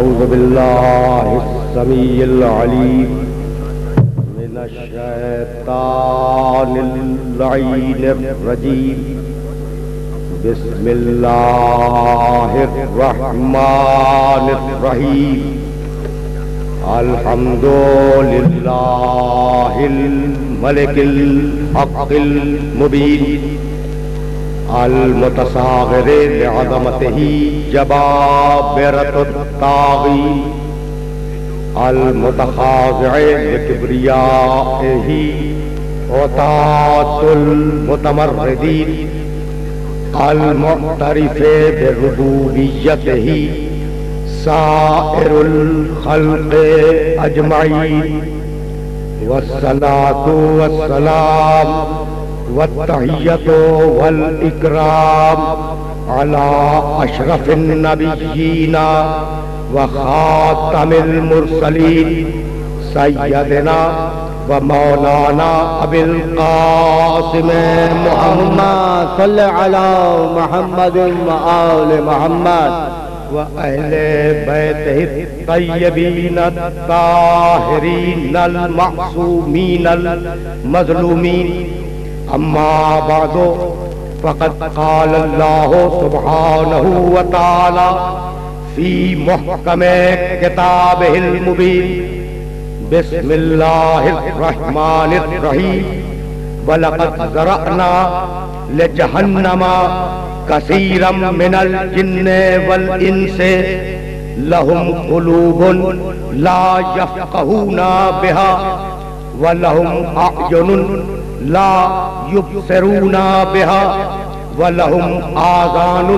أعوذ بالله السميع العليم من الشيطان اللعين الرجيم بسم الله الرحمن الرحيم الحمد لله الملك الحق المبين المتصاغر لعظمته جبابرة الطاغي المتخاضع لكبريائه عتاة المتمردين المعترف بربوبيته سائر الخلق أجمعين والصلاة والسلام والتحية والإكرام على أشرف النبيين وخاتم المرسلين سيدنا ومولانا أبي القاسم محمد صل على محمد وآل محمد وأهل بيته الطيبين الطاهرين المعصومين المظلومين أما بعد فقد قال الله سبحانه وتعالى في محكم كتابه المبين بسم الله الرحمن الرحيم ولقد ذرأنا لجهنم كثيرا من الجن والإنس لهم قلوب لا يفقهون بها ولهم أعين لا يبصرون بها ولهم آذان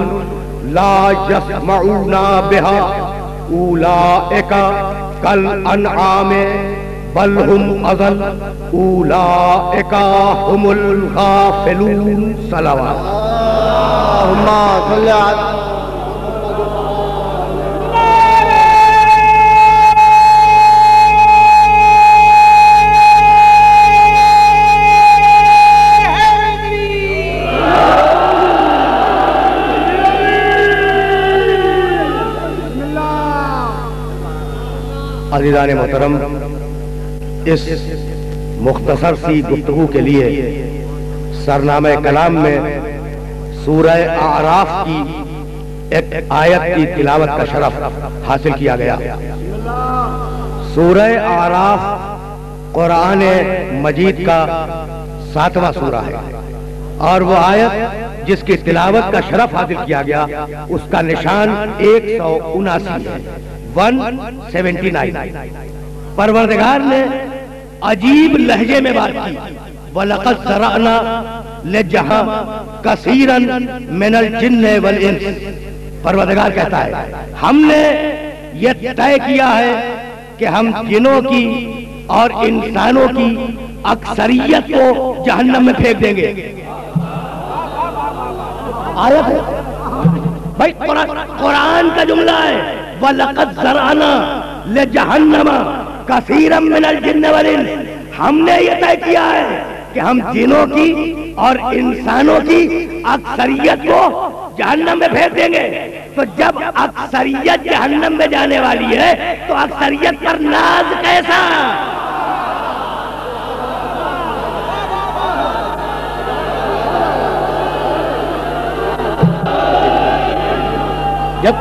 لا يسمعون بها أولئك كالأنعام بل هم أضل أولئك هم الغافلون صلوات اللهم صل على عزیزان محترم، اس مختصر سی گفتگو کے لیے سرنامہ کلام میں سورہ اعراف کی ایک آیت کی تلاوت کا شرف حاصل کیا گیا۔ سورہ اعراف قرآن مجید کا 7واں سورہ ہے، اور وہ آیت جس کی تلاوت کا شرف حاصل کیا گیا اس کا نشان 179 ہے، 179۔ پروردگار نے عجیب لہجے میں بات کی، وَلَقَدْ ذَرَأْنَا لِجَهَنَّمَ كَثِيرًا مِنَ الْجِنِّ وَالْإِنسِ۔ پروردگار کہتا ہے ہم نے یہ طے کیا ہے کہ ہم جنوں کی اور انسانوں کی اکثریت کو جہنم میں پھینک دیں گے۔ آیت ہے بھائی، قرآن کا جملہ ہے، وَلَقَدْ ذَرَأْنَا لِجَهَنَّمَ كَثِيرًا مِنَ الْجِنِّ وَالْإِنسِ۔ ہم نے یہ طے کیا ہے کہ ہم جنوں کی اور انسانوں کی اکثریت کو جہنم میں پھینک دیں گے۔ تو جب اکثریت جہنم میں جانے والی ہے تو اکثریت پر ناز کیسا؟ جب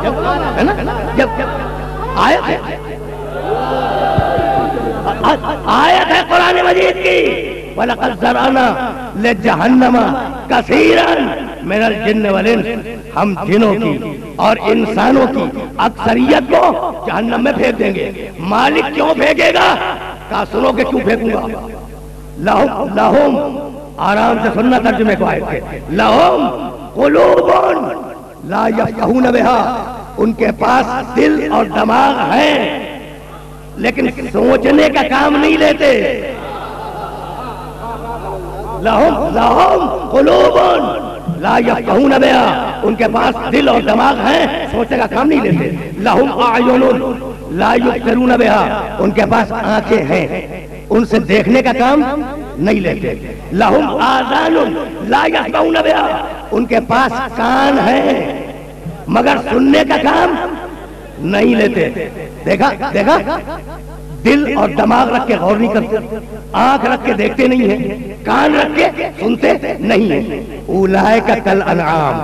آیت ہے قرآن مجید کی، وَلَقَدْ ذَرَأْنَا لِجَهَنَّمَ كَثِيرًا مِنَ الْجِنِّ وَالْإِنسِ۔ ہم جنوں کی اور انسانوں کی اکثریت کو جہنم میں پھینک دیں گے۔ مالک کیوں پھینکے گا؟ کہا سنو کہ کیوں پھینکوں گا۔ لَهُمْ، آرام سے سننا ترجمے کو آئے تھے، لَهُمْ قُلُوبٌ لا یفقہون بہا، ان کے پاس دل اور دماغ ہیں لیکن سوچنے کا کام نہیں لیتے۔ لہم قلوب لا یفقہون بہا، ان کے پاس دل اور دماغ ہیں، سوچنے کا کام نہیں لیتے۔ لہم اعین لا یبصرون بہا، ان کے پاس آنکھیں ہیں، ان سے دیکھنے کا کام نہیں لیتے۔ لہم آذان لا یسمعون بہا، ان کے پاس کان ہیں مگر سننے کا کام نہیں لیتے. دیکھا دیکھا, دل اور دماغ رکھ کے غور نہیں کرتے, آنکھ رکھ کے دیکھتے نہیں ہیں, کان رکھ کے سنتے نہیں ہیں. اولئک کالانعام,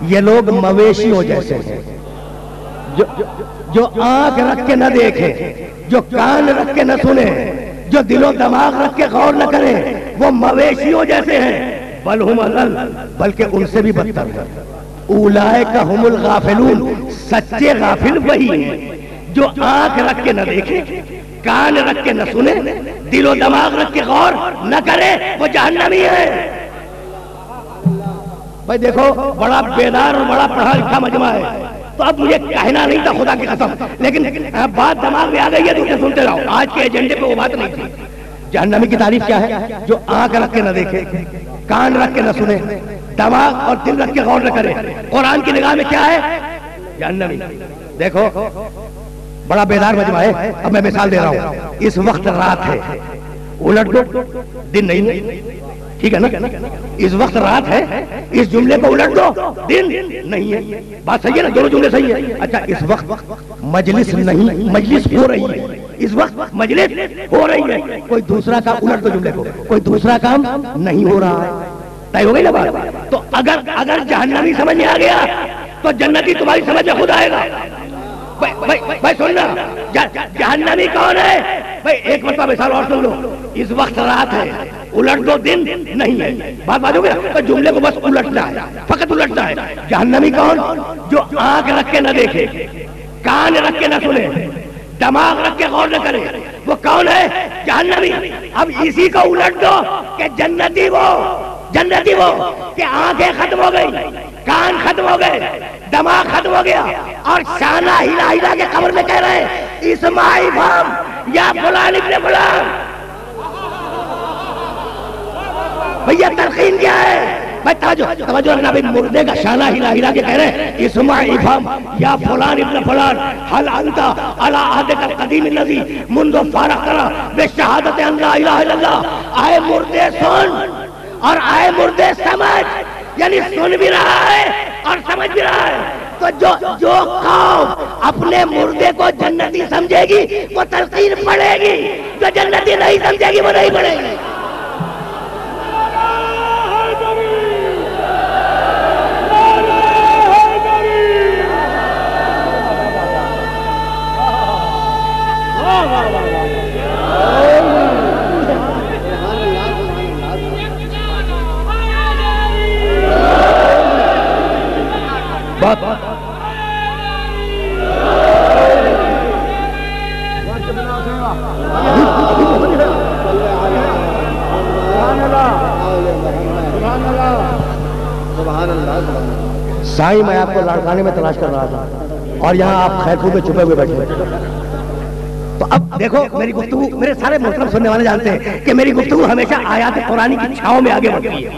یہ لوگ مویشیوں جیسے ہیں. جو آنکھ رکھ کے نہ دیکھے, جو کان رکھ کے نہ سنے, جو دل و دماغ رکھ کے غور نہ کرے, وہ مویشیوں جیسے ہیں. بل ہم اضل, بلکہ ان سے بھی بدتر ہیں. اولئک ہم الغافلون, سچے غافل وہی ہیں جو آنکھ رکھ کے نہ دیکھے, کان رکھ کے نہ سنے, دل و دماغ رکھ کے غور نہ کرے, وہ جہنمی ہے. بھائی دیکھو, بڑا بیدار اور بڑا پڑھا لکھا مجمع ہے, تو اب مجھے کہنا نہیں تھا خدا کی قسم, لیکن بات دماغ میں آ گئی ہے تو اسے سنتے رہو. آج کے ایجنڈے پہ وہ بات نہیں تھی. جہنمی کی تعریف کیا ہے؟ جو آنکھ رکھ کے نہ دیکھے, کان رکھ کے نہ سنے, دماغ اور دل رکھ کے غور نہ کرے. قرآن کی نگاہ میں کیا ہے؟ جہنمی. دیکھو بڑا بیدار مجمع ہے. اب میں مثال دے رہا ہوں. اس وقت رات ہے, الٹ دو, دن نہیں, ٹھیک ہے نا؟ اس وقت رات ہے, اس جملے کو الٹ دو, دن نہیں ہے. بات صحیح ہے نا؟ دونوں جملے صحیح ہے. اچھا, اس وقت مجلس نہیں, مجلس ہو رہی ہے. اس وقت مجلس ہو رہی ہے, کوئی دوسرا کام, الٹ دو جملے کو, کوئی دوسرا کام نہیں ہو رہا ہے. طے ہو گئی نا بات؟ تو اگر جہنمی سمجھ میں آ گیا تو جنتی تمہاری سمجھ میں خود آئے گا. بھائی سننا, جہنمی کون ہے؟ بھائی ایک مرتبہ مثال اور سن لو. اس وقت رات ہے, الٹ دو, دن نہیں ہے. بات بات ہو گیا؟ تو جملے کو بس الٹنا ہے, فقط الٹنا ہے. جہنمی کون؟ جو آنکھ رکھ کے نہ دیکھے, کان رکھ کے نہ سنے, دماغ رکھ کے غور نہ کرے, وہ کون ہے؟ جہنمی. اب اسی کو الٹ دو کہ جنتی وہ, جنتی وہ کہ آنکھیں ختم ہو گئی, کان ختم ہو گئے, دماغ ختم ہو گیا, اور شانہ ہلا ہلا کے قبر میں کہہ رہے ہیں اسماعی بھام یا فلان ابن فلان. بھیا تلقین کیا ہے؟ بھائی توجہ رکھنا. بھائی مردے کا شانہ ہلا ہلا کے کہہ رہے ہیں اسماعی بھام یا فلان ابن فلان, حل انت علی عہدک القدیم الذی منذ فارقتنا بشہادت ان لا الہ الا اللہ. آئے مردے سن اور آئے مردے سمجھ, یعنی سن بھی رہا ہے اور سمجھ بھی رہا ہے. تو جو قوم اپنے مردے کو جنتی سمجھے گی وہ تلقین پڑھے گی, جو جنتی نہیں سمجھے گی وہ نہیں پڑھے گی. سائیں میں آپ کو لاڑکانے میں تلاش کر رہا تھا اور یہاں آپ خیرخو میں چھپے ہوئے بیٹھے. تو اب دیکھو میری گفتگو, میرے سارے محترم سننے والے جانتے ہیں کہ میری گفتگو ہمیشہ آیات قرآنی کی چھاؤں میں آگے بڑھتی ہے.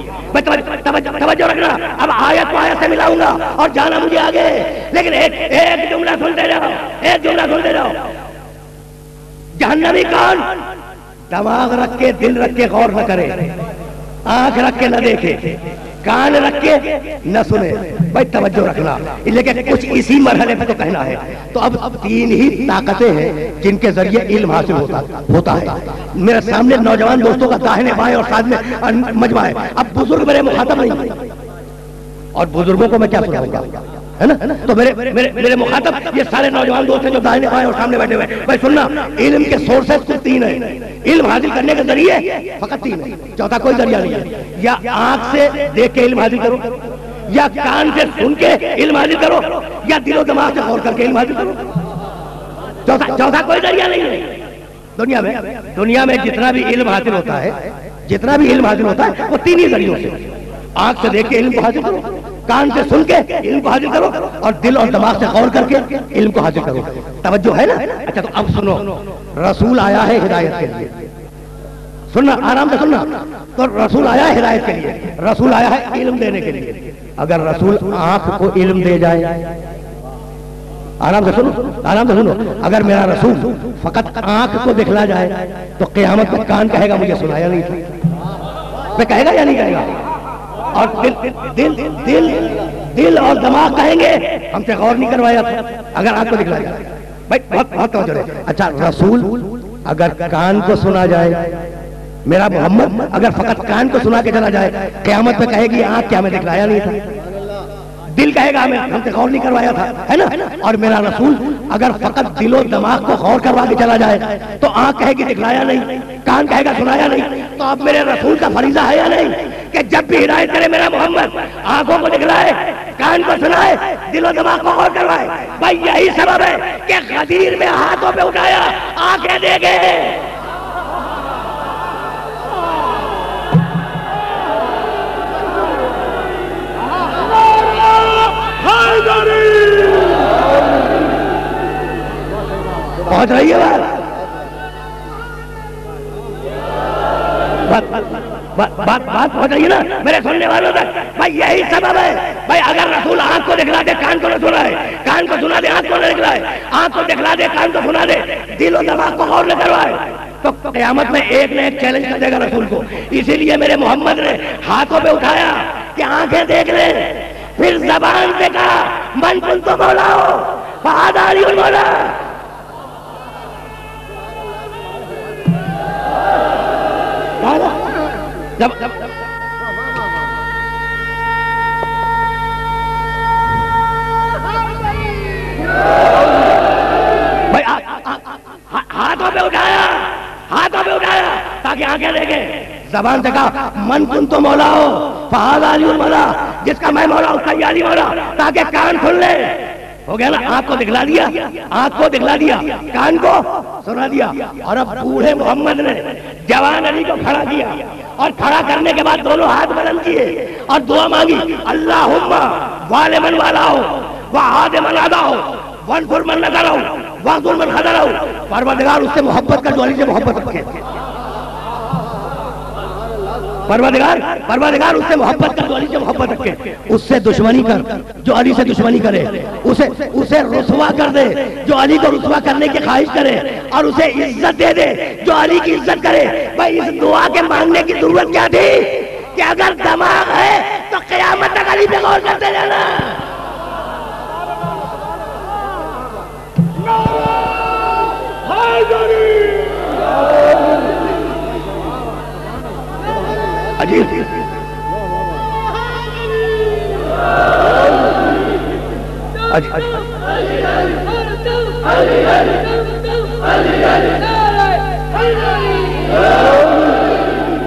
توجہ رکھنا, اب آیت کو آیت سے ملاؤں گا اور جانا مجھے آگے, لیکن ایک جملہ سنتے جاؤ, ایک جملہ سنتے جاؤ. جہنمی کون؟ دماغ رکھ کے, دل رکھ کے غور نہ کرے, آنکھ رکھ کے نہ دیکھے, کان رکھ کے نہ سنے. بھائی توجہ رکھنا, لیکن کچھ اسی مرحلے پہ تو کہنا ہے. تو اب تین ہی طاقتیں ہیں جن کے ذریعے علم حاصل ہوتا ہے. میرے سامنے نوجوان دوستوں کا داہنے بائیں اور ساتھ میں مجمع ہے. اب بزرگ میرے مخاطب نہیں, اور بزرگوں کو میں کیا سناؤں گا, ہے نا؟ تو میرے مخاطب یہ سارے نوجوان دوست ہیں جو داہنے بائیں اور سامنے بیٹھے ہوئے. بھائی سننا, علم کے سورسز کچھ تین ہیں. علم حاصل کرنے کے ذریعے فقط تین ہیں, چوتھا کوئی ذریعہ نہیں ہے. یا آنکھ سے دیکھ کے علم حاصل کرو, یا کان سے سن کے علم حاصل کرو, یا دل و دماغ سے غور کر کے علم حاصل کرو. چوتھا کوئی ذریعہ نہیں ہے. دنیا میں جتنا بھی علم حاصل ہوتا ہے, جتنا بھی علم حاصل ہوتا ہے وہ تین ہی ذریعوں سے. آنکھ سے دیکھ کے علم کو حاصل کرو, کان سے سن کے علم کو حاصل کرو, اور دل اور دماغ سے غور کر کے علم کو حاصل کرو. توجہ ہے نا؟ اچھا تو اب سنو, رسول آیا ہے ہدایت کے لیے. سننا, آرام سے سننا. تو رسول آیا ہے ہدایت کے لیے, رسول آیا ہے علم دینے کے لیے. اگر رسول آنکھ کو علم دے جائے, آرام سے سنو, آرام سے سنو, اگر میرا رسول فقط آنکھ کو دکھلا جائے تو قیامت کو کان کہے گا مجھے سنایا نہیں تھا. کہے گا یا نہیں کہے گا؟ اور دل اور دماغ کہیں گے ہم سے غور نہیں کروایا تھا, اگر آنکھ کو دکھلا جائے. بھائی بہت توجہ دے. اچھا رسول اگر کان کو سنا جائے، میرا محمد اگر فقط کان کو سنا کے چلا جائے، قیامت میں کہے گی آنکھ کیا میں دکھلایا نہیں تھا، دل کہے گا ہمیں ہم سے غور نہیں کروایا تھا، ہے نا. اور میرا رسول اگر فقط دل و دماغ کو غور کروا کے چلا جائے تو آنکھ کہے گی دکھلایا نہیں، کان کہے گا سنایا نہیں. تو اب میرے رسول کا فریضہ ہے یا نہیں کہ جب بھی ہدایت کرے میرا محمد آنکھوں کو دکھلائے، کان کو سنائے، دل و دماغ کو غور کروائے. بھائی یہی سبب ہے کہ غدیر میں ہاتھوں پہ اٹھایا، آنکھیں دے گئے. پہنچ رہی ہے بات پہنچ رہی ہے نا میرے سننے والوں تک. بھائی یہی سبب ہے. بھائی اگر رسول آنکھ کو دکھلا دے کان کو نہ سنائے، کان کو سنا دے آنکھ کو نہ دکھلائے، آنکھ کو دکھلا دے کان کو سنا دے، دل و دماغ کو غور نہ کروائے، تو قیامت میں ایک نہ ایک چیلنج کر دے گا رسول کو. اسی لیے میرے محمد نے ہاتھوں پہ اٹھایا کہ آنکھیں دیکھ لیں، پھر زبان سے کہا من کنت مولاہ فہذا علی المولا. جب بھائی ہاتھوں پہ اٹھایا تاکہ آنکھیں دیکھیں. زبان سے کہا من کنت مولا فہذا علی المولا، جس کا میں مولا اس کا یہ علی مولا، تاکہ کان کھل لے. ہو گیا نا. آنکھ کو دکھلا دیا، آنکھ کو دکھلا دیا، کان کو سنا دیا. اور اب بوڑھے محمد نے جوان علی کو کھڑا کیا، اور کھڑا کرنے کے بعد دونوں ہاتھ بلند کیے اور دعا مانگی اللہم وال من والاہ وعاد من عاداہ وانصر من نصرہ واخذل من خذلہ. پروردگار اس سے محبت کر جو علی سے محبت رکھے. پروردگار اس سے محبت کر جو علی سے محبت رکھے. اس سے دشمنی کر جو علی سے دشمنی کرے. اسے رسوا کر دے جو علی کو رسوا کرنے کی خواہش کرے، اور اسے عزت دے دے جو علی کی عزت کرے. بھائی اس دعا کے مانگنے کی ضرورت کیا تھی کہ اگر دماغ ہے تو قیامت تک علی پہ غور کرتے جانا. عجیب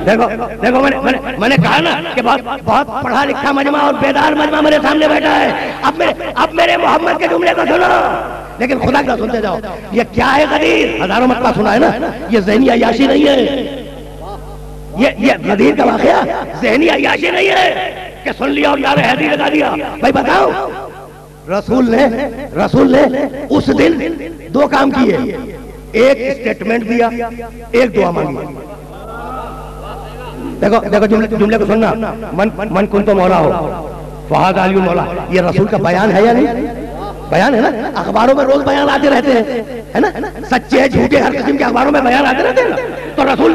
دیکھو میں نے کہا نا کہ بہت پڑھا لکھا مجمع اور بیدار مجمع میرے سامنے بیٹھا ہے. اب میرے محمد کے جملے کو سنو، لیکن خدا کا سنتے جاؤ. یہ کیا ہے غدیر؟ ہزاروں مرتبہ سنا ہے نا. یہ ذہنی عیاشی نہیں ہے. یہ غدیر کا واقعہ ذہنی عیاشی نہیں ہے کہ سن لیا اور یار حیدری لگا دیا. بھائی بتاؤ، رسول نے اس دن دو کام کیے، ایک اسٹیٹمنٹ دیا، ایک دعا مانگی. دیکھو جملے کو سننا. من کنت مولا ہو فہذا علی المولا، یہ رسول کا بیان ہے یا نہیں؟ بیان ہے نا. اخباروں میں روز بیان آتے رہتے ہیں، ہے نا. سچے جھوٹے ہر قسم کے اخباروں میں بیان آتے رہتے ہیں. تو رسول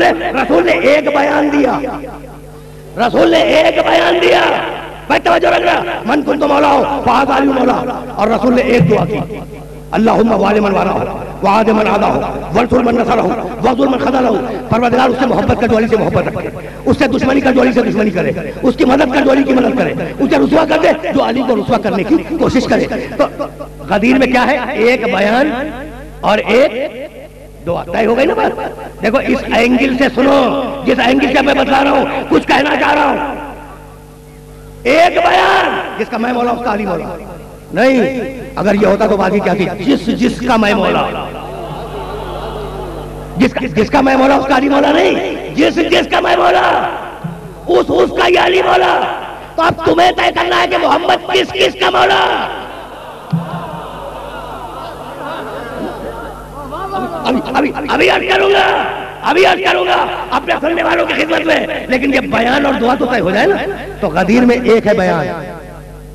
نے ایک بیان دیا. بھائی توجہ رکھنا. من کنت مولا ہو فہذا علی المولا. اور رسول نے ایک دعا کی اللہم وال من والاہ وعاد من عاداہ وانصر من نصرہ واخذل من خذلہ. پروردگار اس سے محبت کر جو علی سے محبت رکھے، اس سے دشمنی کر جو علی سے دشمنی کرے، اس کی مدد کر جو علی کی مدد کرے، اسے رسوا کر دے جو علی کو رسوا کرنے کی کوشش کرے. تو غدیر میں کیا ہے؟ ایک بیان اور ایک دعا. طے ہو گئی نا بات؟ دیکھو اس اینگل سے سنو، جس اینگل سے میں بتا رہا ہوں، کچھ کہنا چاہ رہا ہوں. ایک بیان جس کا میں مولا اس کا علی مولا نہیں. اگر یہ ہوتا تو باقی کیا تھی؟ جس کا میں مولا، جس کا میں مولا اس کا علی مولا نہیں. جس کا میں مولا اس کا یہ علی مولا. تو اب تمہیں طے کرنا ہے کہ محمد کس کا مولا. ابھی عرض کروں گا اپنے سننے والوں کی خدمت میں. لیکن یہ بیان اور دعا تو طے ہو جائے نا. تو غدیر میں ایک ہے بیان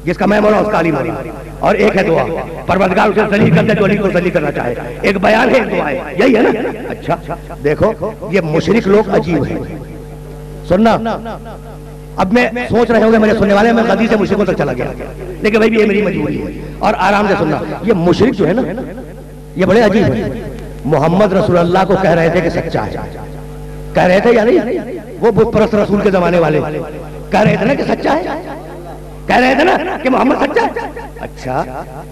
جس کا میں مولا اس کا علی مولا، اور ایک ہے دعا. پروردگار اسے ذلیل کرتے جو علی کو ذلیل کرنا چاہے. ایک بیان ہے، ایک دعا ہے. یہی ہے نا. اچھا دیکھو یہ مشرک لوگ عجیب ہیں. سننا، اب میں سوچ رہے ہوں گے میرے سننے والے میں غدیر سے مشرکوں تک چلا گیا، لیکن بھائی یہ میری مجبوری ہے. اور آرام سے سننا. یہ مشرک جو ہے نا، یہ بڑے عجیب ہے. محمد رسول اللہ کو کہہ رہے تھے کہ سچا ہے. کہہ رہے تھے یا نہیں؟ وہ بت پرست رسول کے زمانے والے کہہ رہے تھے نا کہ سچا ہے. کہہ رہے تھے نا کہ محمد سچا ہے. اچھا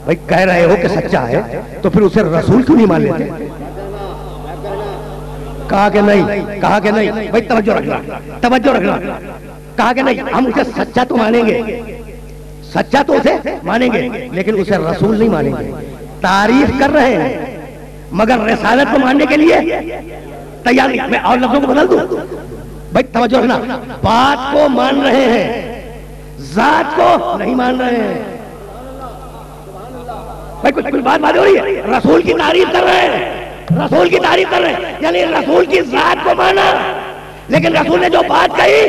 بھائی کہہ رہے ہو کہ سچا ہے تو پھر اسے رسول کیوں نہیں مان لیتے؟ کہا کہ نہیں. کہا کہ نہیں بھائی توجہ رکھنا توجہ رکھنا. کہا کہ نہیں ہم اسے سچا تو مانیں گے, سچا تو اسے مانیں گے, لیکن اسے رسول نہیں مانیں گے. تعریف کر رہے ہیں مگر رسالت کو ماننے کے لیے تیار نہیں. میں اور لفظوں کو بدل دوں بھائی توجہ رکھنا. بات کو مان رہے ہیں, ذات کو نہیں مان رہے ہیں. بھائی کچھ بات ہو رہی ہے. رسول کی تعریف کر رہے ہیں, رسول کی تعریف کر رہے ہیں, یعنی رسول کی ذات کو مانا, لیکن رسول نے جو بات کہی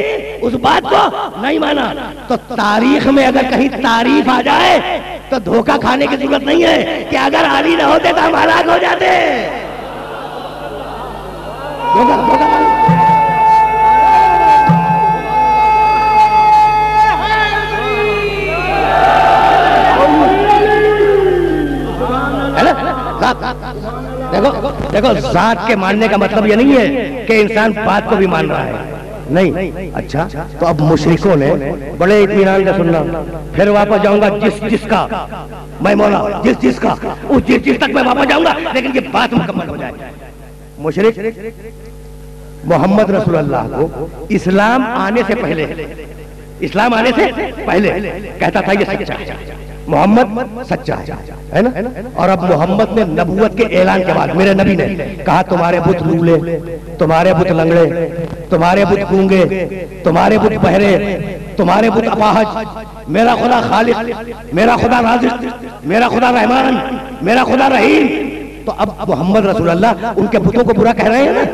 اس بات کو نہیں مانا. تو تاریخ میں اگر کہیں تعریف آ جائے تو دھوکہ کھانے کی ضرورت نہیں ہے کہ اگر علی نہ ہوتے تو ہم ہلاک ہو جاتے. دیکھو ذات کے ماننے کا مطلب یہ نہیں ہے کہ انسان بات کو بھی مان رہا ہے, نہیں. اچھا تو اب مشرکوں نے بڑے اطمینان سے سننا, پھر واپس جاؤں گا جس کا میں مولا, جس کا اس جس تک میں واپس جاؤں گا, لیکن یہ بات مکمل ہو جائے. مشرک محمد رسول اللہ کو اسلام آنے سے پہلے, اسلام آنے سے پہلے کہتا تھا یہ سچا ہے, محمد سچا ہے نا. اور اب محمد نے نبوت کے اعلان کے بعد میرے نبی نے کہا تمہارے بت لولے, تمہارے بت لنگڑے, تمہارے بت گونگے, تمہارے بت بہرے, تمہارے بت اپاہج, میرا خدا خالق, میرا خدا رازق, میرا خدا رحمان, میرا خدا رحیم. تو اب محمد رسول اللہ ان کے بتوں کو برا کہہ رہے ہیں نا,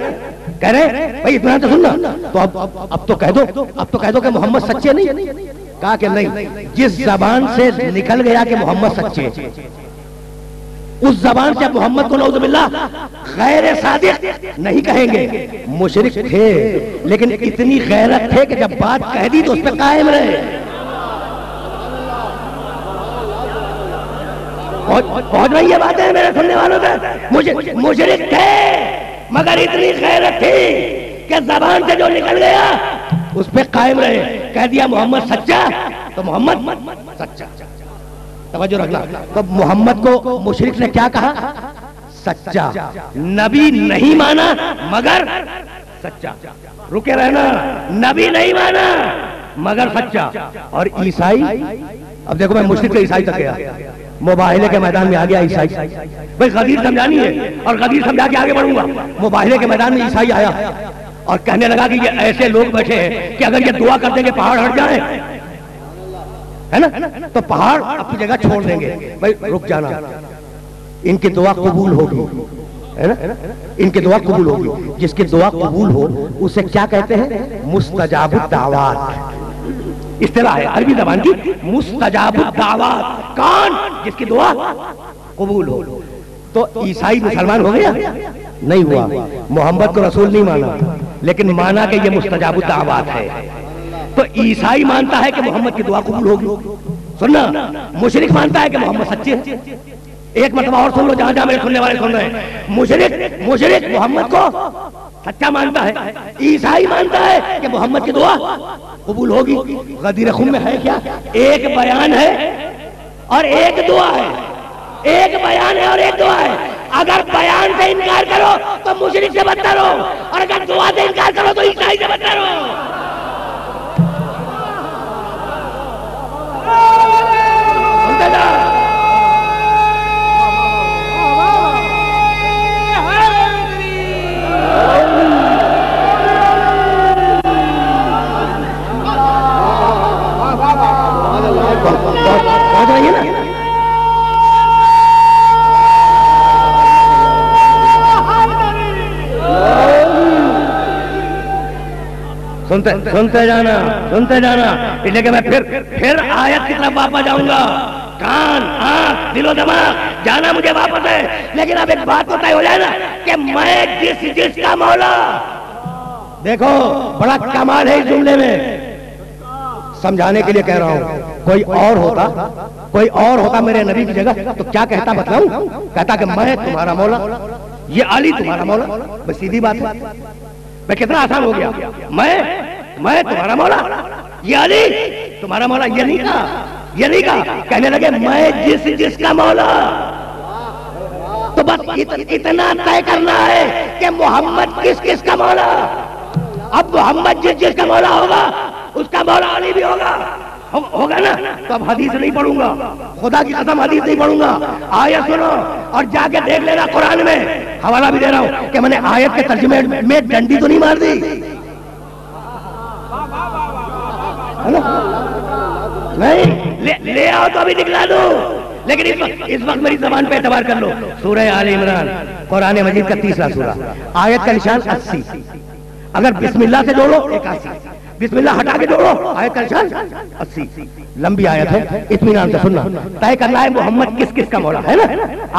کہہ رہے ہیں بھائی اتنا تو سننا. تو اب تو کہہ دو کہ محمد سچے نہیں. کہا کہ نہیں, جس زبان سے نکل گیا کہ محمد سچے, اس زبان سے محمد کو نعوذ باللہ غیر صادق نہیں کہیں گے. مشرک تھے لیکن اتنی غیرت تھے کہ جب بات کہہ دی تو اس پہ قائم رہے. پہنچ رہی ہے باتیں میرے سننے والوں سے. مشرک تھے مگر اتنی غیرت تھی کہ زبان سے جو نکل گیا اس پہ قائم رہے. کہہ دیا محمد سچا تو محمد سچا. توجہ رکھنا. تو محمد کو مشرک نے کیا کہا؟ سچا. نبی نہیں مانا مگر سچا. رکے رہنا, نبی نہیں مانا مگر سچا. اور عیسائی, اب دیکھو میں مشرک سے عیسائی تک گیا, مباہلے کے میدان میں آ گیا عیسائی. بھائی غدیر سمجھانی ہے اور غدیر سمجھا کے آگے بڑھوں گا. مباہلے کے میدان میں عیسائی آیا اور کہنے لگا کہ یہ ایسے لوگ بیٹھے ہیں کہ اگر یہ دعا کر دیں گے پہاڑ ہٹ جائیں, ہے نا, تو پہاڑ اپنی جگہ چھوڑ دیں گے. بھائی رک جانا, ان کی دعا قبول ہوگی, ہے نا, ان کی دعا قبول ہوگی. جس کی دعا قبول ہو اسے کیا کہتے ہیں؟ مستجاب الدعوات. اصطلاح ہے عربی زبان کی, مستجاب الدعوات. کون؟ جس کی دعا قبول ہو. تو عیسائی مسلمان ہو گیا؟ نہیں ہوا. محمد کو رسول نہیں مانا لیکن مانا کہ یہ مستجاب الدعوات ہے. تو عیسائی مانتا ہے کہ محمد کی دعا قبول ہوگی. سننا, مشرک مانتا ہے کہ محمد سچے ہیں. ایک مرتبہ اور سن لو جہاں جہاں میرے سننے والے سن رہے ہیں. مشرک محمد کو سچا مانتا ہے, عیسائی مانتا ہے کہ محمد کی دعا قبول ہوگی. غدیر خم میں ہے کیا؟ ایک بیان ہے اور ایک دعا ہے. ایک بیان ہے اور ایک دعا ہے. اگر بیان سے انکار کرو تو مشرک سے بدتر ہو, اور اگر دعا سے انکار کرو تو عیسائی سے بدتر ہو. پہنچ رہی ہے نا. سنتے جانا اس لیے کہ میں پھر آیت کی طرف واپس جاؤں گا. کان, آنکھ, دل و دماغ جانا مجھے واپس ہے, لیکن اب ایک بات تو طے ہو جائے نا کہ میں جس کا مولا. دیکھو بڑا کمال ہے اس جملے میں. سمجھانے کے لیے کہہ رہا ہوں. کوئی اور ہوتا میرے نبی کی جگہ تو کیا کہتا بتلاؤں؟ کہتا کہ میں تمہارا مولا، یہ علی تمہارا مولا. بس سیدھی بات ہے. میں کتنا آسان ہو گیا. میں تمہارا مولا، یہ علی تمہارا مولا. یہ نہیں کہا. کہنے لگے میں جس کا مولا. تو بس اتنا طے کرنا ہے کہ محمد کس کا مولا. اب محمد جس کا مولا ہوگا اس کا مولا علی بھی ہوگا نا. تو اب حدیث نہیں پڑھوں گا، خدا کی قسم حدیث نہیں پڑھوں گا. آیت سنو اور جا کے دیکھ لینا قرآن میں. حوالہ بھی دے رہا ہوں کہ میں نے آیت کے ترجمے میں ڈنڈی تو نہیں مار دی. نہیں لے آؤ تو ابھی دکھلا دو. لیکن اس وقت میری زبان پہ اعتبار کر لو. سورہ آل عمران قرآن مجید کا 30واں سورہ، آیت کا نشان 80. اگر بسم اللہ سے جوڑو 81، بسم اللہ ہٹا کے جوڑو آیت کا نشان 80. لمبی آیت ہے، اطمینان سے سننا. طے کرنا ہے محمد کس کا مولا ہے نا.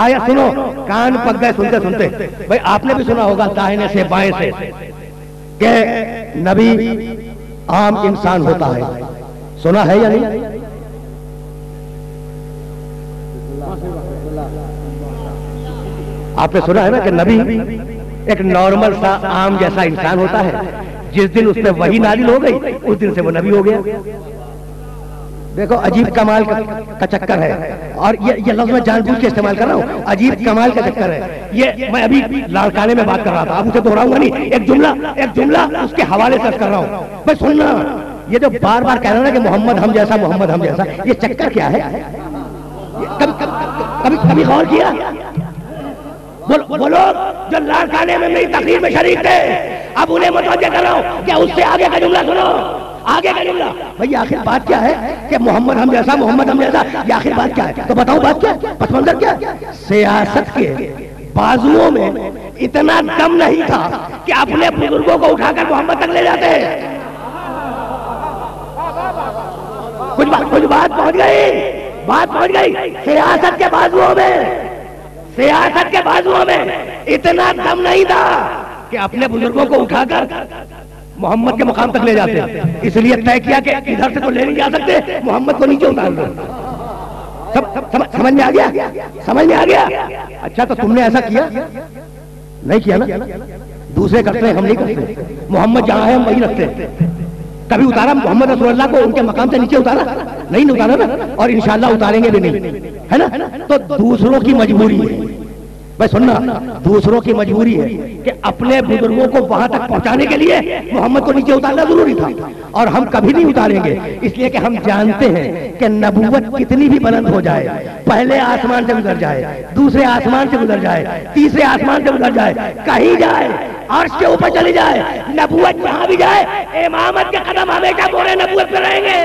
آیت سنو، کان پک گئے سنتے. بھائی آپ نے بھی سنا ہوگا داہنے سے بائیں سے کہ نبی عام انسان ہوتا ہے. سنا ہے یا نہیں؟ آپ نے سنا ہے نا کہ نبی ایک نارمل سا عام جیسا انسان ہوتا ہے. جس دن اس پہ وحی نازل ہو گئی اس دن سے وہ نبی ہو گیا. دیکھو عجیب کمال کا چکر ہے. اور یہ لفظ میں جان بوجھ کے استعمال کر رہا ہوں. عجیب کمال کا چکر ہے. یہ میں ابھی لاڑکانے میں بات کر رہا تھا، اب اسے دہراؤں گا نہیں. ایک جملہ اس کے حوالے سے کر رہا ہوں. بس سننا، یہ جو بار بار کہہ رہا نا کہ محمد ہم جیسا، یہ چکر کیا ہے؟ کبھی غور کیا؟ وہ لوگ جو لاڑکانے میں میری تقریر میں شریک تھے، اب انہیں متوجہ کر رہا ہوں کہ اس سے آگے کا جملہ سنو. آگے کا جملہ بھئی آخر بات کیا ہے کہ محمد ہم جیسا، یہ آخر بات کیا ہے؟ تو بتاؤ بات کیا، پس منظر کیا؟ سیاست کے بازوؤں میں اتنا دم نہیں تھا کہ اپنے بزرگوں کو اٹھا کر محمد تک لے جاتے. کچھ بات پہنچ گئی. سیاست کے بازوؤں میں اتنا دم نہیں تھا کہ اپنے بزرگوں کو اٹھا کر محمد کے مقام تک لے جاتے. اس لیے طے کیا کہ ادھر سے تو لے نہیں جا سکتے، محمد کو نیچے اتار دو. سمجھ میں آ گیا؟ اچھا تو تم نے ایسا کیا نہیں کیا نا. دوسرے کرتے ہیں، ہم نہیں کرتے. محمد جہاں ہے ہم وہی رکھتے ہیں. کبھی اتارا محمد رسول اللہ کو ان کے مقام سے نیچے اتارا نہیں اتارا نا، اور انشاءاللہ اتاریں گے بھی نہیں، ہے نا. تو دوسروں کی مجبوری ہے. بھائی سننا، دوسروں کی مجبوری ہے کہ اپنے بزرگوں کو وہاں تک پہنچانے کے لیے محمد کو نیچے اتارنا ضروری تھا، اور ہم کبھی نہیں اتاریں گے. اس لیے کہ ہم جانتے ہیں کہ نبوت کتنی بھی بلند ہو جائے، پہلے آسمان سے گزر جائے، دوسرے آسمان سے گزر جائے، تیسرے آسمان سے گزر جائے، کہیں جائے، عرش کے اوپر چلی جائے، نبوت جہاں بھی جائے، امامت کے قدم ہمیشہ پورے نبوت پہ رہیں گے.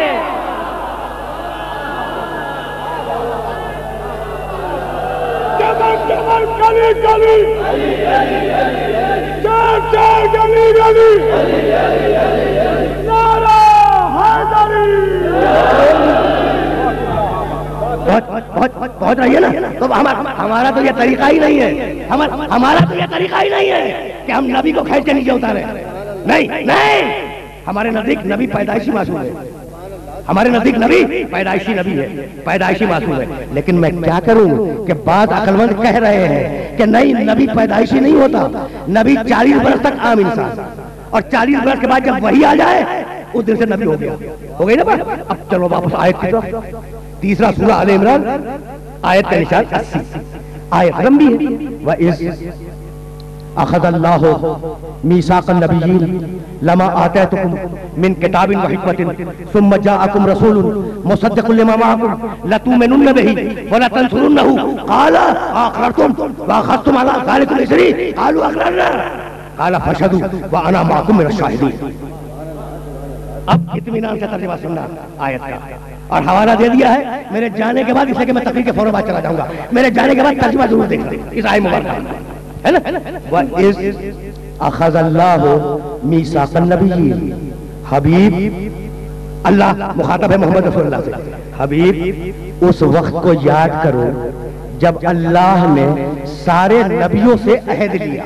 پہنچ رہی ہے نا. تو ہمارا تو یہ طریقہ ہی نہیں ہے، ہمارا تو یہ طریقہ ہی نہیں ہے کہ ہم نبی کو کھینچ کے نیچے اتارے. نہیں، ہمارے نزدیک نبی پیدائشی معصوم ہے. ہمارے نزدیک نبی پیدائشی نبی ہے، پیدائشی معصوم ہے. لیکن میں کیا کروں کہ بعض عقلمند کہہ رہے ہیں کہ نہیں، نبی پیدائشی نہیں ہوتا. نبی 40 برس تک عام انسان، اور 40 برس کے بعد جب وہی آ جائے اس دن سے نبی ہو گئی نا بات. اب چلو واپس آیت کی طرف. 3واں سورہ آل عمران، آیت کا نشان 80. آیت لمبی ہے. وَإِذْ أَخَذَ اللَّهُ مِيثَاقَ النَّبِيِّينَ لَمَا آتَيْتُكُم مِّن كِتَابٍ وَحِكْمَةٍ ثُمَّ جَاءَكُمْ رَسُولٌ مُصَدِّقٌ لِّمَا مَعَكُمْ لَتُؤْمِنُنَّ بِهِ وَلَتَنصُرُنَّهُ قَالَ أَقْرَرْتُمْ وَأَخَذْتُمْ عَلَىٰ ذَٰلِكُمْ إِصْرِي قَالُوا أَقْرَرْنَا قَالَ فَاشْهَدُوا وَأَنَا مَعَكُمْ مِنَ الشَّاهِدِينَ. اب اطمینان سے ترجمہ سننا آیت کا، اور حوالہ دے دیا ہے میرے جانے کے بعد، اس لیے کہ میں تقریر کے فوراً بعد چلا جاؤں گا. میرے جانے کے بعد ترجمہ ضرور دیکھنا اس آیت مبارکہ ہے نا. وَإِذْ أَخَذَ اللَّهُ مِيثَاقَ النَّبِيِّينَ. حبیب، اللہ مخاطب ہے محمد رسول اللہ سے. حبیب اس وقت کو یاد کرو جب اللہ نے سارے نبیوں سے عہد لیا.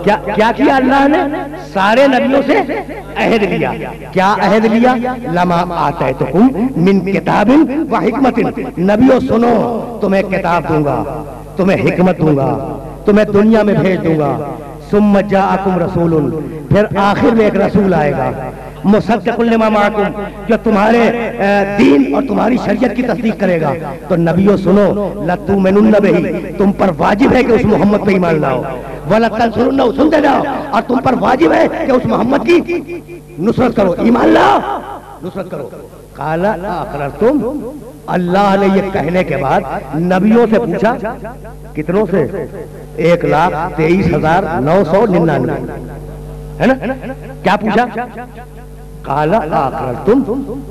کیا کیا اللہ نے؟ سارے نبیوں سے عہد لیا. کیا عہد لیا؟ لما آتیتکم من کتاب و حکمت. نبیوں سنو، تمہیں کتاب دوں گا، تمہیں حکمت دوں گا، تمہیں دنیا میں بھیج دوں گا. ثم جاءکم رسول، پھر آخر میں ایک رسول آئے گا، مصدق لما معکم، جو تمہارے دین اور تمہاری شریعت کی تصدیق کرے گا. تو نبیوں سنو، لتؤمنن بہ، تم پر واجب ہے کہ اس محمد پہ ایمان لاؤ. ولتنصرنہ، سنتے جاؤ، اور تم پر واجب ہے کہ اس محمد کی نصرت کرو، ایمان لاؤ، نصرت کرو. قال اقررتم، اللہ نے یہ کہنے کے بعد نبیوں سے پوچھا، کتنوں سے؟ 1,23,999 ہے نا؟ کیا پوچھا؟ قال اقررتم،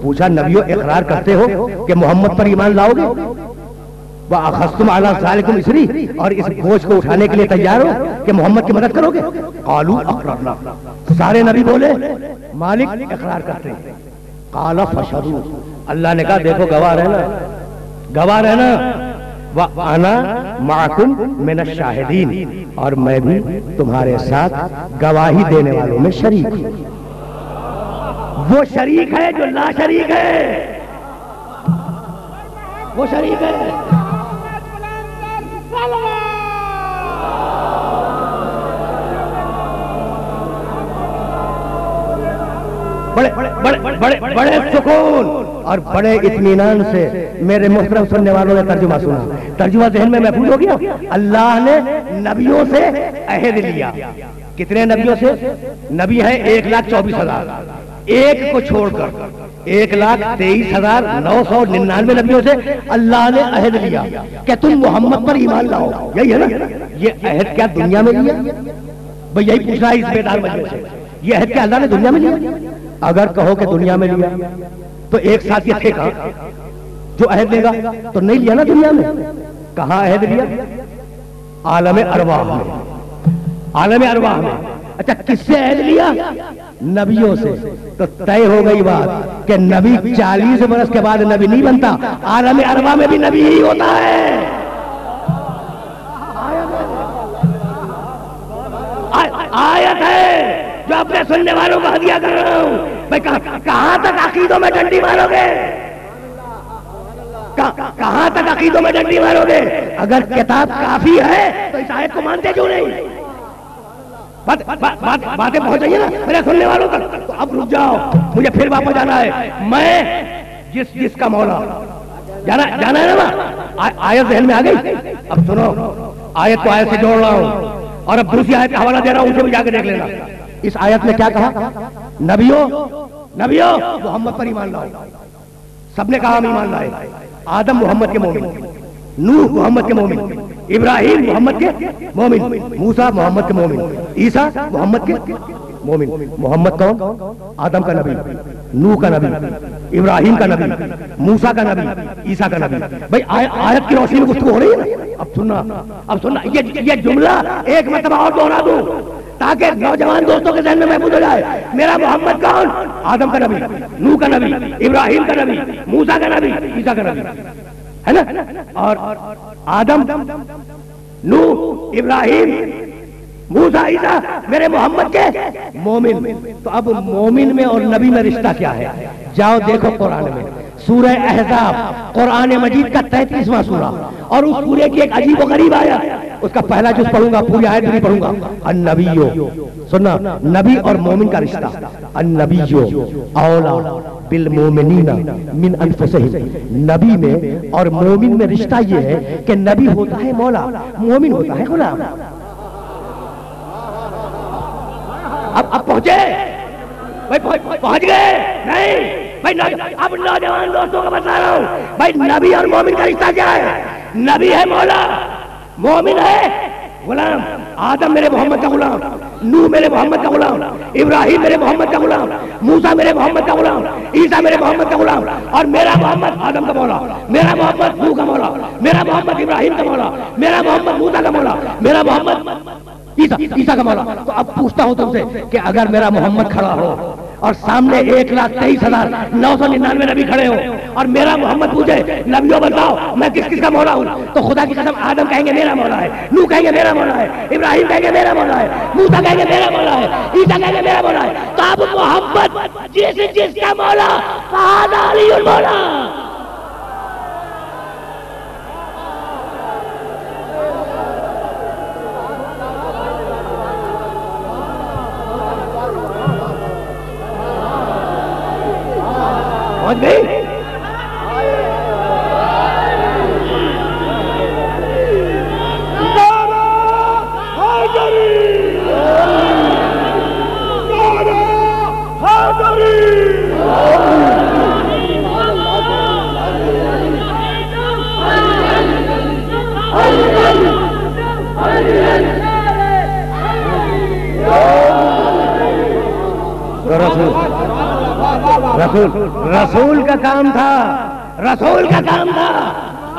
پوچھا نبیوں اقرار کرتے ہو کہ محمد پر ایمان لاؤ گے؟ واخذتم علی ذلکم اسری، اور اس بوجھ کو اٹھانے کے لیے تیار ہو کہ محمد کی مدد کرو گے؟ قالوا اقررنا، سارے نبی بولے مالک اقرار کرتے ہیں. قال فشهدوا، اللہ نے کہا دیکھو گواہ رہنا، گواہ رہنا. وَأَنَا مَعَكُمْ مِنَ الشَّاهِدِينَ، اور میں بھی تمہارے ساتھ گواہی دینے والوں میں شریک ہوں. وہ شریک ہے جو لا شریک ہے، وہ شریک ہے. بڑے سکون اور بڑے اطمینان سے میرے محترم سننے والوں نے ترجمہ سنا. ترجمہ ذہن میں محفوظ ہو گیا. اللہ نے نبیوں سے عہد لیا. کتنے نبیوں سے؟ نبی ہے 1,24,000، ایک کو چھوڑ کر 1,23,999 نبیوں سے اللہ نے عہد لیا کہ تم محمد پر ایمان لاؤ. یہی ہے نا؟ یہ عہد کیا دنیا میں لیا؟ بھئی یہی پوچھ رہا ہے اس بیدار مجلس سے، یہ عہد کیا اللہ نے دنیا میں لیا؟ اگر کہو کہ دنیا میں لیا تو ایک ساتھ یہ تھے کہاں جو عہد لے گا؟ تو نہیں لیا نا دنیا میں. کہاں عہد لیا؟ عالم ارواح میں. عالم ارواح میں. اچھا کس سے عہد لیا؟ نبیوں سے. تو طے ہو گئی بات کہ نبی 40 برس کے بعد نبی نہیں بنتا، عالم ارواح میں بھی نبی ہی ہوتا ہے. آیت ہے جو اپنے سننے والوں کو ہدیہ کر رہا ہوں. بھائی کہاں تک عقیدوں میں ڈنڈی مارو گے؟ کہاں تک عقیدوں میں ڈنڈی مارو گے؟ اگر کتاب کافی ہے تو اس آیت کو مانتے کیوں نہیں؟ باتیں پہنچ رہی ہیں نا میرے سننے والوں تک. تو اب رک جاؤ، مجھے پھر واپس جانا ہے. میں جس کا مولا جانا ہے نا، آیت ذہن میں آ گئی. اب سنو، آیت کو آیت سے جوڑ رہا ہوں اور اب دوسری آیت کا حوالہ دے رہا ہوں، اسے بھی جا کے دیکھ لینا. اس آیت میں کیا کہا؟ نبیوں محمد پر ایمان لاؤ. سب نے کہا ہم ایمان لائے. آدم محمد کے مومن، نوح محمد کے مومن، ابراہیم محمد کے مومن، موسیٰ محمد کے مومن، عیسیٰ محمد کے مومن. محمد کون؟ آدم کا نبی، نوح کا نبی، ابراہیم کا نبی، موسیٰ کا نبی، عیسیٰ کا نبی. بھائی آیت کی روشنی میں گفتگو ہو رہی ہے. اب سننا یہ جملہ ایک مرتبہ اور دوہرا دوں تاکہ نوجوان دوستوں کے ذہن میں محفوظ ہو جائے. میرا محمد کون؟ آدم کا نبی، نوح کا نبی، ابراہیم کا نبی، موسیٰ کا نبی، عیسیٰ کا نبی، ہے نا؟ اور آدم، نوح، ابراہیم، موسیٰ، عیسیٰ میرے محمد کے مومن. تو اب مومن میں اور نبی میں رشتہ کیا ہے؟ جاؤ دیکھو قرآن میں، سورہ احزاب، قرآن مجید کا 33واں سورہ، اور اس سورے کی ایک عجیب و غریب آیت. اس کا پہلا جز پڑھوں گا، پوری آیت نہیں پڑھوں گا. النبیو، سننا، نبی اور مومن کا رشتہ. النبیو اولا بالمومنین من انفسہم. نبی میں اور مومن میں رشتہ یہ ہے کہ نبی ہوتا ہے مولا، مومن ہوتا ہے غلام. اب پہنچے بھائی، پہنچ گئے نہیں بھائی؟ اب نوجوان دوستوں کو بتا رہا ہوں بھائی، نبی اور مومن کا رشتہ کیا ہے؟ نبی ہے مولا، مومن ہے غلام. آدم میرے محمد کا غلام، نوح میرے محمد کا غلام، ابراہیم میرے محمد کا غلام، موسیٰ میرے محمد کا غلام، عیسیٰ میرے محمد کا غلام. اور میرا محمد آدم کا مولا، میرا محمد نوح کا مولا، میرا محمد ابراہیم کا مولا، میرا محمد موسیٰ کا مولا، میرا محمد عیسیٰ کا مولا. تو اب پوچھتا ہوں تم سے کہ اگر میرا محمد کھڑا ہو اور سامنے 1,23,999 نبی کھڑے ہو اور میرا محمد پوچھے نبیوں بتاؤ میں کس کس کا مولا ہوں، تو خدا کی قسم آدم کہیں گے میرا مولا ہے، نوح کہیں گے میرا مولا ہے، ابراہیم کہیں گے میرا مولا ہے، موسیٰ کہیں گے میرا مولا ہے، عیسیٰ کہیں گے میرا مولا ہے. تو اب محمد جس کا مولا فہذا علی المولا. سمجھ گئی؟ رسول کا کام تھا، رسول کا کام تھا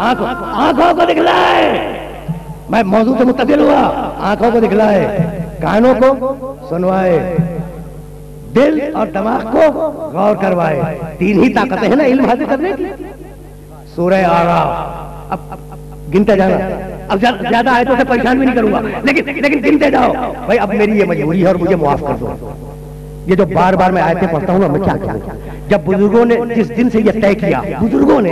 آنکھوں کو دکھلائے. میں موضوع سے متصل ہوا، آنکھوں کو دکھلائے، کانوں کو سنوائے، دل اور دماغ کو غور کروائے. تین ہی طاقتیں ہیں نا علم حاصل کرنے کی. سورہ اعراف اب گنتے جانا، اب زیادہ آیتوں سے پریشان بھی نہیں کروں گا، لیکن گنتے جاؤ بھائی. اب میری یہ مجبوری ہے اور مجھے معاف کر دو. یہ جو بار بار میں آیتیں پڑھتا ہوں نا، میں کیا جب بزرگوں نے جس دن سے یہ طے کیا، بزرگوں نے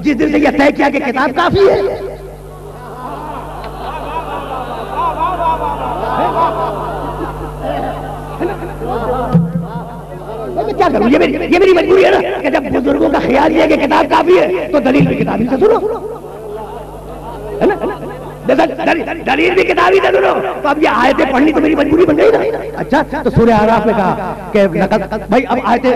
جس دن سے یہ طے کیا کہ کتاب کافی ہے، میں کیا کروں؟ یہ میری مجبوری ہے نا کہ جب بزرگوں کا خیال یہ کہ کتاب کافی ہے تو دلیل بھی کتابی سے سنو، ہے نا؟ دلیل بھی کتابی سے سنو. تو اب یہ آیتیں پڑھنی تو میری مجبوری بن گئی نا. اچھا تو سورہ اعراف میں کہا کہ بھائی اب آیتیں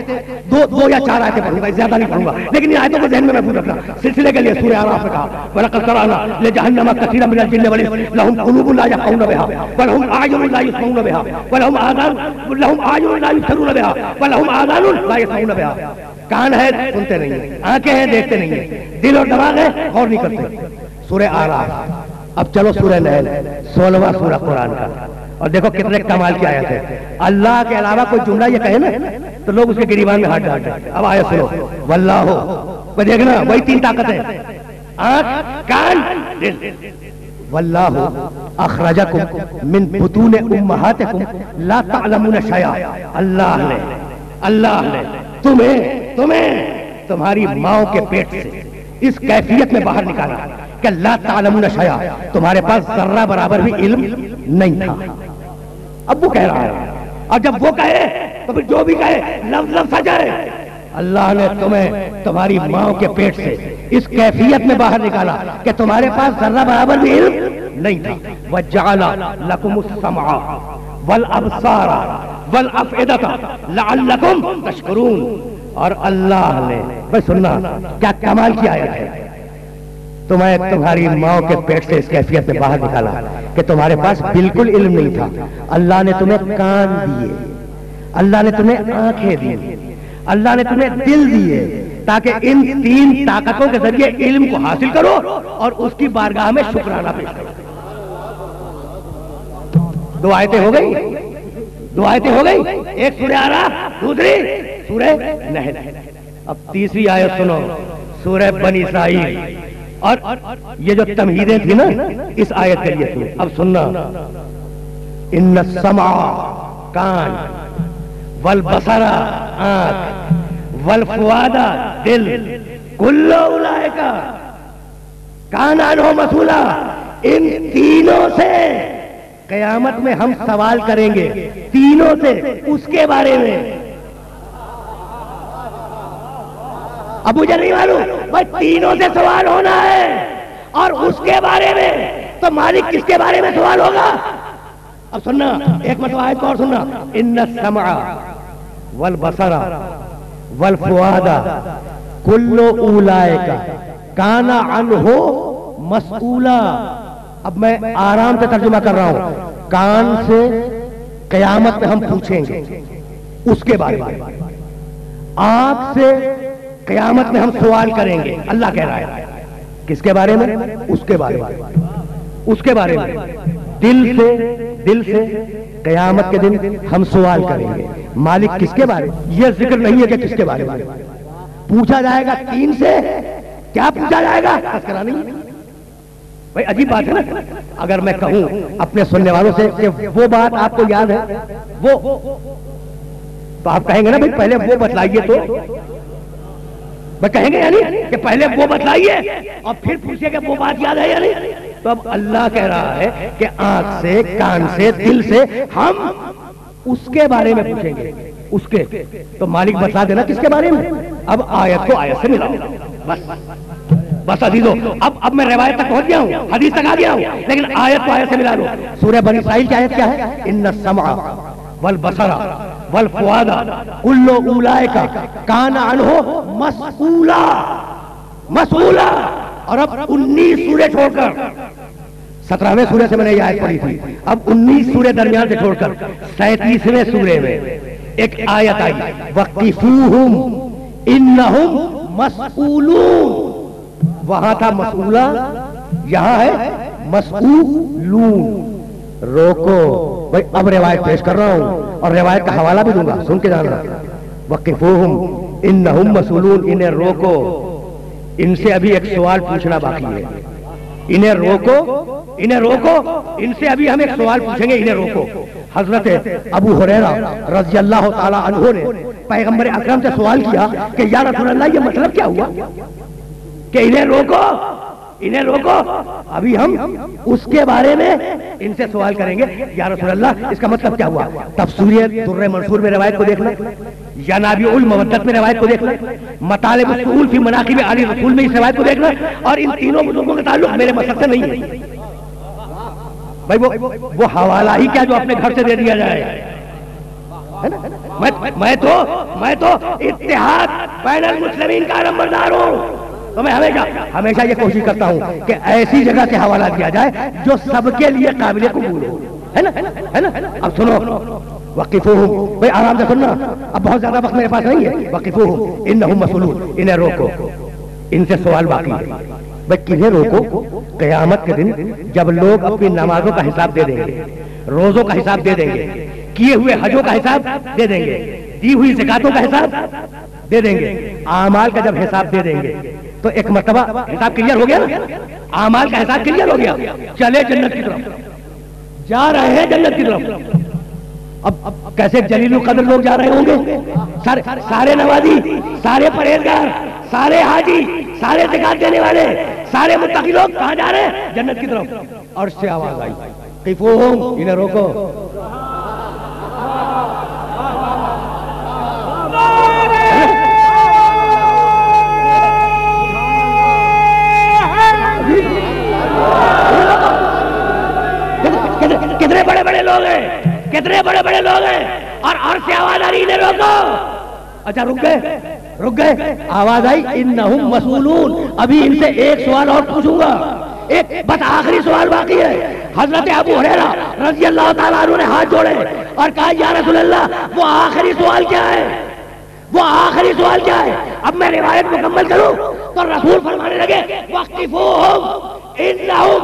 دو یا چار آیتیں پڑھوں گا، زیادہ نہیں پڑھوں گا، لیکن ان آیتوں کو ذہن میں محفوظ رکھنا. سلسلے کے لیے سورہ اعراف میں کہا وَلَقَدْ ذَرَأْنَا لِجَهَنَّمَ كَثِيرًا مِنَ الْجِنِّ وَالْإِنسِ لَهُمْ قُلُوبٌ لَا يَفْقَهُونَ بِهَا وَلَهُمْ أَعْيُنٌ لَا يُبْصِرُونَ بِهَا وَلَهُمْ آذَانٌ لَا يُبْصِرُونَ بِهَا وَلَهُمْ آذَانٌ لَا يَسْمَعُونَ بِهَا. کان ہے سنتے نہیں ہیں، آنکھیں ہیں دیکھتے نہیں ہیں، دل اور دماغ ہے غور نہیں کرتے. سورہ اعراف. اب چلو سورہ نحل 16واں سورہ قرآن کا، اور دیکھو کتنے کمال کی آیت ہے. اللہ کے علاوہ کوئی جملہ یہ کہے نا تو لوگ اس کے گریبان میں ہاتھ ڈالتے ہیں. اب آیت سنو، واللہ دیکھنا وہی تین طاقتیں، آنکھ، کان، دل. واللہ اخرجکم من بطون امہاتکم لا تعلمون شیئا. اللہ نے تمہیں تمہاری ماؤں کے پیٹ سے اس کیفیت میں باہر نکالا کہ لا تعلمون شیئا، تمہارے پاس ذرہ برابر بھی علم نہیں تھا. اب وہ کہہ رہا ہے، اور جب وہ کہے تو پھر جو بھی کہے لفظ آ جائے. اللہ نے تمہیں تمہاری ماں کے پیٹ سے اس کیفیت میں باہر نکالا کہ تمہارے پاس ذرہ برابر بھی علم نہیں تھا. وَجَعَلَ لَكُمُ السَّمْعَ وَالْأَبْصَارَ وَالْأَفْئِدَةَ لَعَلَّكُمْ تَشْكُرُونَ. اور اللہ نے بھائی سننا کیا کمال کی آیت ہے، تمہیں تمہاری ماں کے پیٹ سے اس کیفیت میں باہر نکالا کہ تمہارے پاس بالکل علم نہیں تھا. اللہ نے تمہیں کان دیے، اللہ نے تمہیں آنکھیں دی، اللہ نے تمہیں دل دیے تاکہ ان تین طاقتوں کے ذریعے علم کو حاصل کرو اور اس کی بارگاہ میں شکرانہ پیش کرو. دو آیتیں ہو گئی، ایک سورہ اعراف، دوسری سورہ نحل. اب تیسری آیت سنو، سورہ بنی اسرائیل. اور یہ جو تمہیدیں تھی نا اس آیت کے لیے تھی. اب سننا، ان السمع کان، والبصر آنکھ، والفؤاد دل، کل اولئک کان عنہ مسئولا. ان تینوں سے قیامت میں ہم سوال کریں گے، تینوں سے اس کے بارے میں. اب مجھے نہیں معلوم بھائی تینوں سے سوال ہونا ہے اور اس کے بارے میں تو مالک کس کے بارے میں سوال ہوگا. اب سننا ایک مرتبہ آیت کو اور سننا، ان السمع والبصر والفؤاد کل اولئک کان عنہ مسئولا. اب میں آرام سے ترجمہ کر رہا ہوں. کان سے قیامت میں ہم پوچھیں گے اس کے بارے میں، آنکھ سے قیامت میں ہم سوال کریں گے. اللہ کہہ رہا ہے کس کے بارے میں؟ اس کے بارے میں، اس کے بارے میں. دل سے قیامت کے دن ہم سوال کریں گے. مالک کس کے بارے میں؟ یہ ذکر نہیں ہے کہ کس کے بارے میں پوچھا جائے گا. 3 سے کیا پوچھا جائے گا؟ تذکرہ نہیں. بھائی عجیب بات ہے نا. اگر میں کہوں اپنے سننے والوں سے کہ وہ بات آپ کو یاد ہے وہ، تو آپ کہیں گے نا بھائی پہلے وہ بتلائیے. تو میں کہیں گے یعنی کہ پہلے وہ بتلائیے اور پھر پوچھیے کہ وہ بات یاد ہے یا نہیں. تو اب اللہ کہہ رہا ہے کہ آنکھ سے، کان سے، دل سے ہم اس کے بارے میں پوچھیں گے. اس کے تو مالک بتا دینا کس کے بارے میں. اب آیت کو آیت سے ملاؤ. بس عزیزو، اب میں روایت تک پہنچ گیا ہوں، حدیث تک آ گیا ہوں، لیکن آیت کو آیت سے ملا لو. سورہ بنی اسرائیل کی آیت کیا ہے؟ ان السمع والبصر والفؤاد کل اولئک کان عنہ مسئولا. مسئولا. اور اب 19 سورے چھوڑ کر 17ویں سورے سے میں نے یہ آیت پڑھی تھی. اب 19 سورے درمیان سے چھوڑ کر 37ویں سورے میں ایک آیت آئی وقفوہم انہم مسئولون. وہاں تھا مسئولہ، یہاں ہے مسئولون. روکو بھائی. اب روایت پیش کر رہا ہوں اور روایت کا حوالہ بھی دوں گا، سن کے جانا. وقفوہم انہم مسئولون. انہیں روکو. ان سے ابھی ایک سوال پوچھنا باقی ہے. انہیں روکو، انہیں روکو. ان سے ابھی ہم ایک سوال پوچھیں گے. انہیں روکو. حضرت ابو ہریرہ رضی اللہ تعالی عنہ نے پیغمبر اکرم سے سوال کیا کہ یا رسول اللہ یہ مطلب کیا ہوا کہ انہیں روکو، انہیں روکو. ابھی ہم اس کے بارے میں ان سے سوال کریں گے. یا رسول اللہ اس کا مطلب کیا ہوا؟ تفسیر در منصور میں روایت کو دیکھنا، ینابیع المودت میں روایت کو دیکھنا، مطالب السؤول فی مناقب آل رسول میں اس روایت کو دیکھنا. اور ان تینوں بزرگوں کا تعلق میرے مسلک سے نہیں ہے. بھائی وہ حوالہ ہی کیا جو اپنے گھر سے دے دیا جائے. میں تو اتحاد بین المسلمین کا نمبردار ہوں. تو میں ہمیشہ یہ کوشش کرتا ہوں کہ ایسی جگہ سے حوالہ دیا جائے جو سب کے لیے قابل قبول ہو. ہے نا؟ اب سنو. وقفوہم. بھائی آرام سے سننا، اب بہت زیادہ وقت میرے پاس نہیں ہے. وقفوہم انہم مسئولون. انہیں روکو. ان سے سوال باقی ہے. بھائی کنہیں روکو؟ قیامت کے دن جب لوگ اپنی نمازوں کا حساب دے دیں گے، روزوں کا حساب دے دیں گے، کیے ہوئے حجوں کا حساب دے دیں گے، دی ہوئی زکاتوں کا حساب دے دیں گے، اعمال کا جب حساب دے دیں گے تو ایک مرتبہ حساب کلیئر ہو گیا نا. اعمال کا حساب کلیئر ہو گیا. چلے جنت کی طرف. جا رہے ہیں جنت کی طرف. اب کیسے جلیل القدر لوگ جا رہے ہوں گے؟ سارے نمازی، سارے پرہیزگار، سارے حاجی، سارے زکات دینے والے، سارے متقی لوگ کہاں جا رہے ہیں؟ جنت کی طرف. اور سے آواز آئی قفوہم. انہیں روکو. کتنے بڑے بڑے لوگ ہیں، کتنے بڑے بڑے لوگ ہیں. اور سے آواز آ رہی انہیں روکو. اچھا رک گئے. آواز آئی انہم مسئولون. ابھی ان سے ایک سوال اور پوچھوں گا. ایک بس آخری سوال باقی ہے. حضرت ابو ہریرہ رضی اللہ تعالیٰ عنہ نے ہاتھ جوڑے اور کہا یا رسول اللہ وہ آخری سوال کیا ہے؟ وہ آخری سوال کیا ہے؟ اب میں روایت مکمل کروں تو رسول فرمانے لگے وقفوہم انہم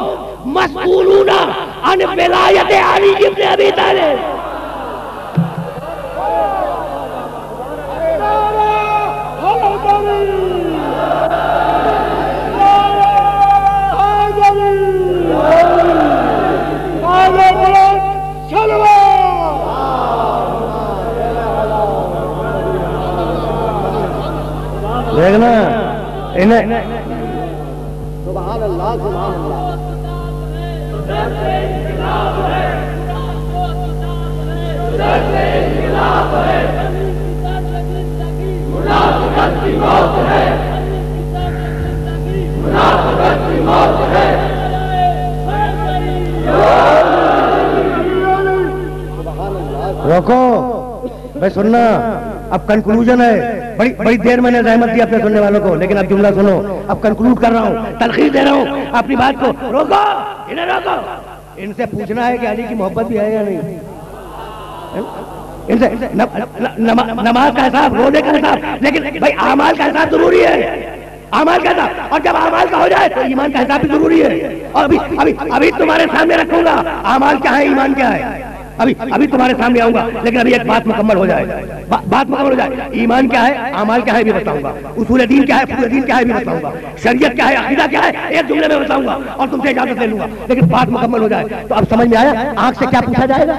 مسئولون عن ولایت علی ابن ابی طالب. دیکھنا انہیں سبحان اللہ سبحان اللہ. روکو بھائی سننا. اب کنکلوژن ہے. بڑی دیر میں نے رحمت دی اپنے سننے والوں کو، لیکن اب جملہ سنو. اب کنکلوڈ کر رہا ہوں، تلخیص دے رہا ہوں اپنی بات کو. روکو انہیں روکو. ان سے پوچھنا ہے کہ علی کی محبت بھی ہے یا نہیں. ان سے نماز کا حساب، روزے کا حساب، لیکن بھائی اعمال کا حساب ضروری ہے. اعمال کا حساب. اور جب اعمال کا ہو جائے تو ایمان کا حساب بھی ضروری ہے. اور ابھی تمہارے سامنے رکھوں گا اعمال کیا ہے، ایمان کیا ہے. ابھی تمہارے سامنے آؤں گا، لیکن ابھی ایک بات مکمل ہو جائے، بات مکمل ہو جائے. ایمان کیا ہے، اعمال کیا ہے بھی بتاؤں گا، اصول دین کیا ہے، فقہ دین کیا ہے بھی بتاؤں گا، شریعت کیا ہے، عقیدہ کیا ہے، ایک جملے میں بتاؤں گا اور تم سے اجازت لے لوں گا. لیکن بات مکمل ہو جائے تو اب سمجھ میں آیا آنکھ سے کیا پوچھا جائے گا؟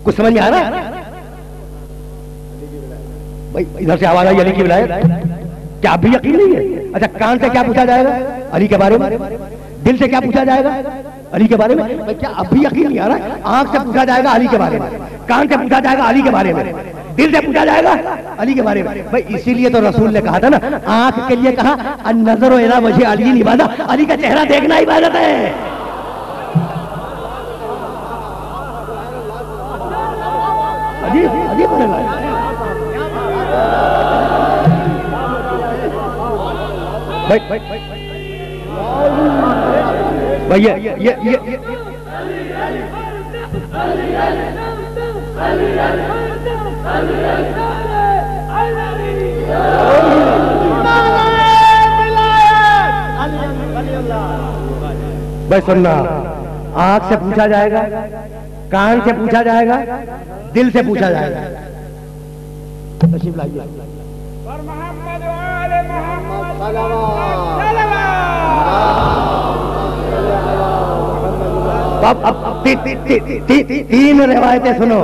کچھ سمجھ میں آ رہا ہے؟ بھائی ادھر سے آواز آئی علی کی ولایت، کیا اب بھی یقین نہیں ہے؟ اچھا کان سے کیا پوچھا جائے گا؟ علی کے بارے میں. دل سے کیا پوچھا جائے گا؟ علی کے بارے میں. کیا اب بھی یقین نہیں آ رہا؟ آنکھ سے پوچھا جائے گا علی کے بارے میں، کان سے پوچھا جائے گا علی کے بارے میں، دل سے پوچھا جائے گا علی کے بارے میں. بھائی اسی لیے تو رسول نے کہا تھا نا، آنکھ کے لیے کہا النظر الی وجہ علی عبادہ، علی کا چہرہ دیکھنا عبادت ہے. عجیب بولے گا. بھائی سننا، آنکھ سے پوچھا جائے گا، کان سے پوچھا جائے گا، دل سے پوچھا جائے گا. تشریف لائیے. تین روایتیں سنو،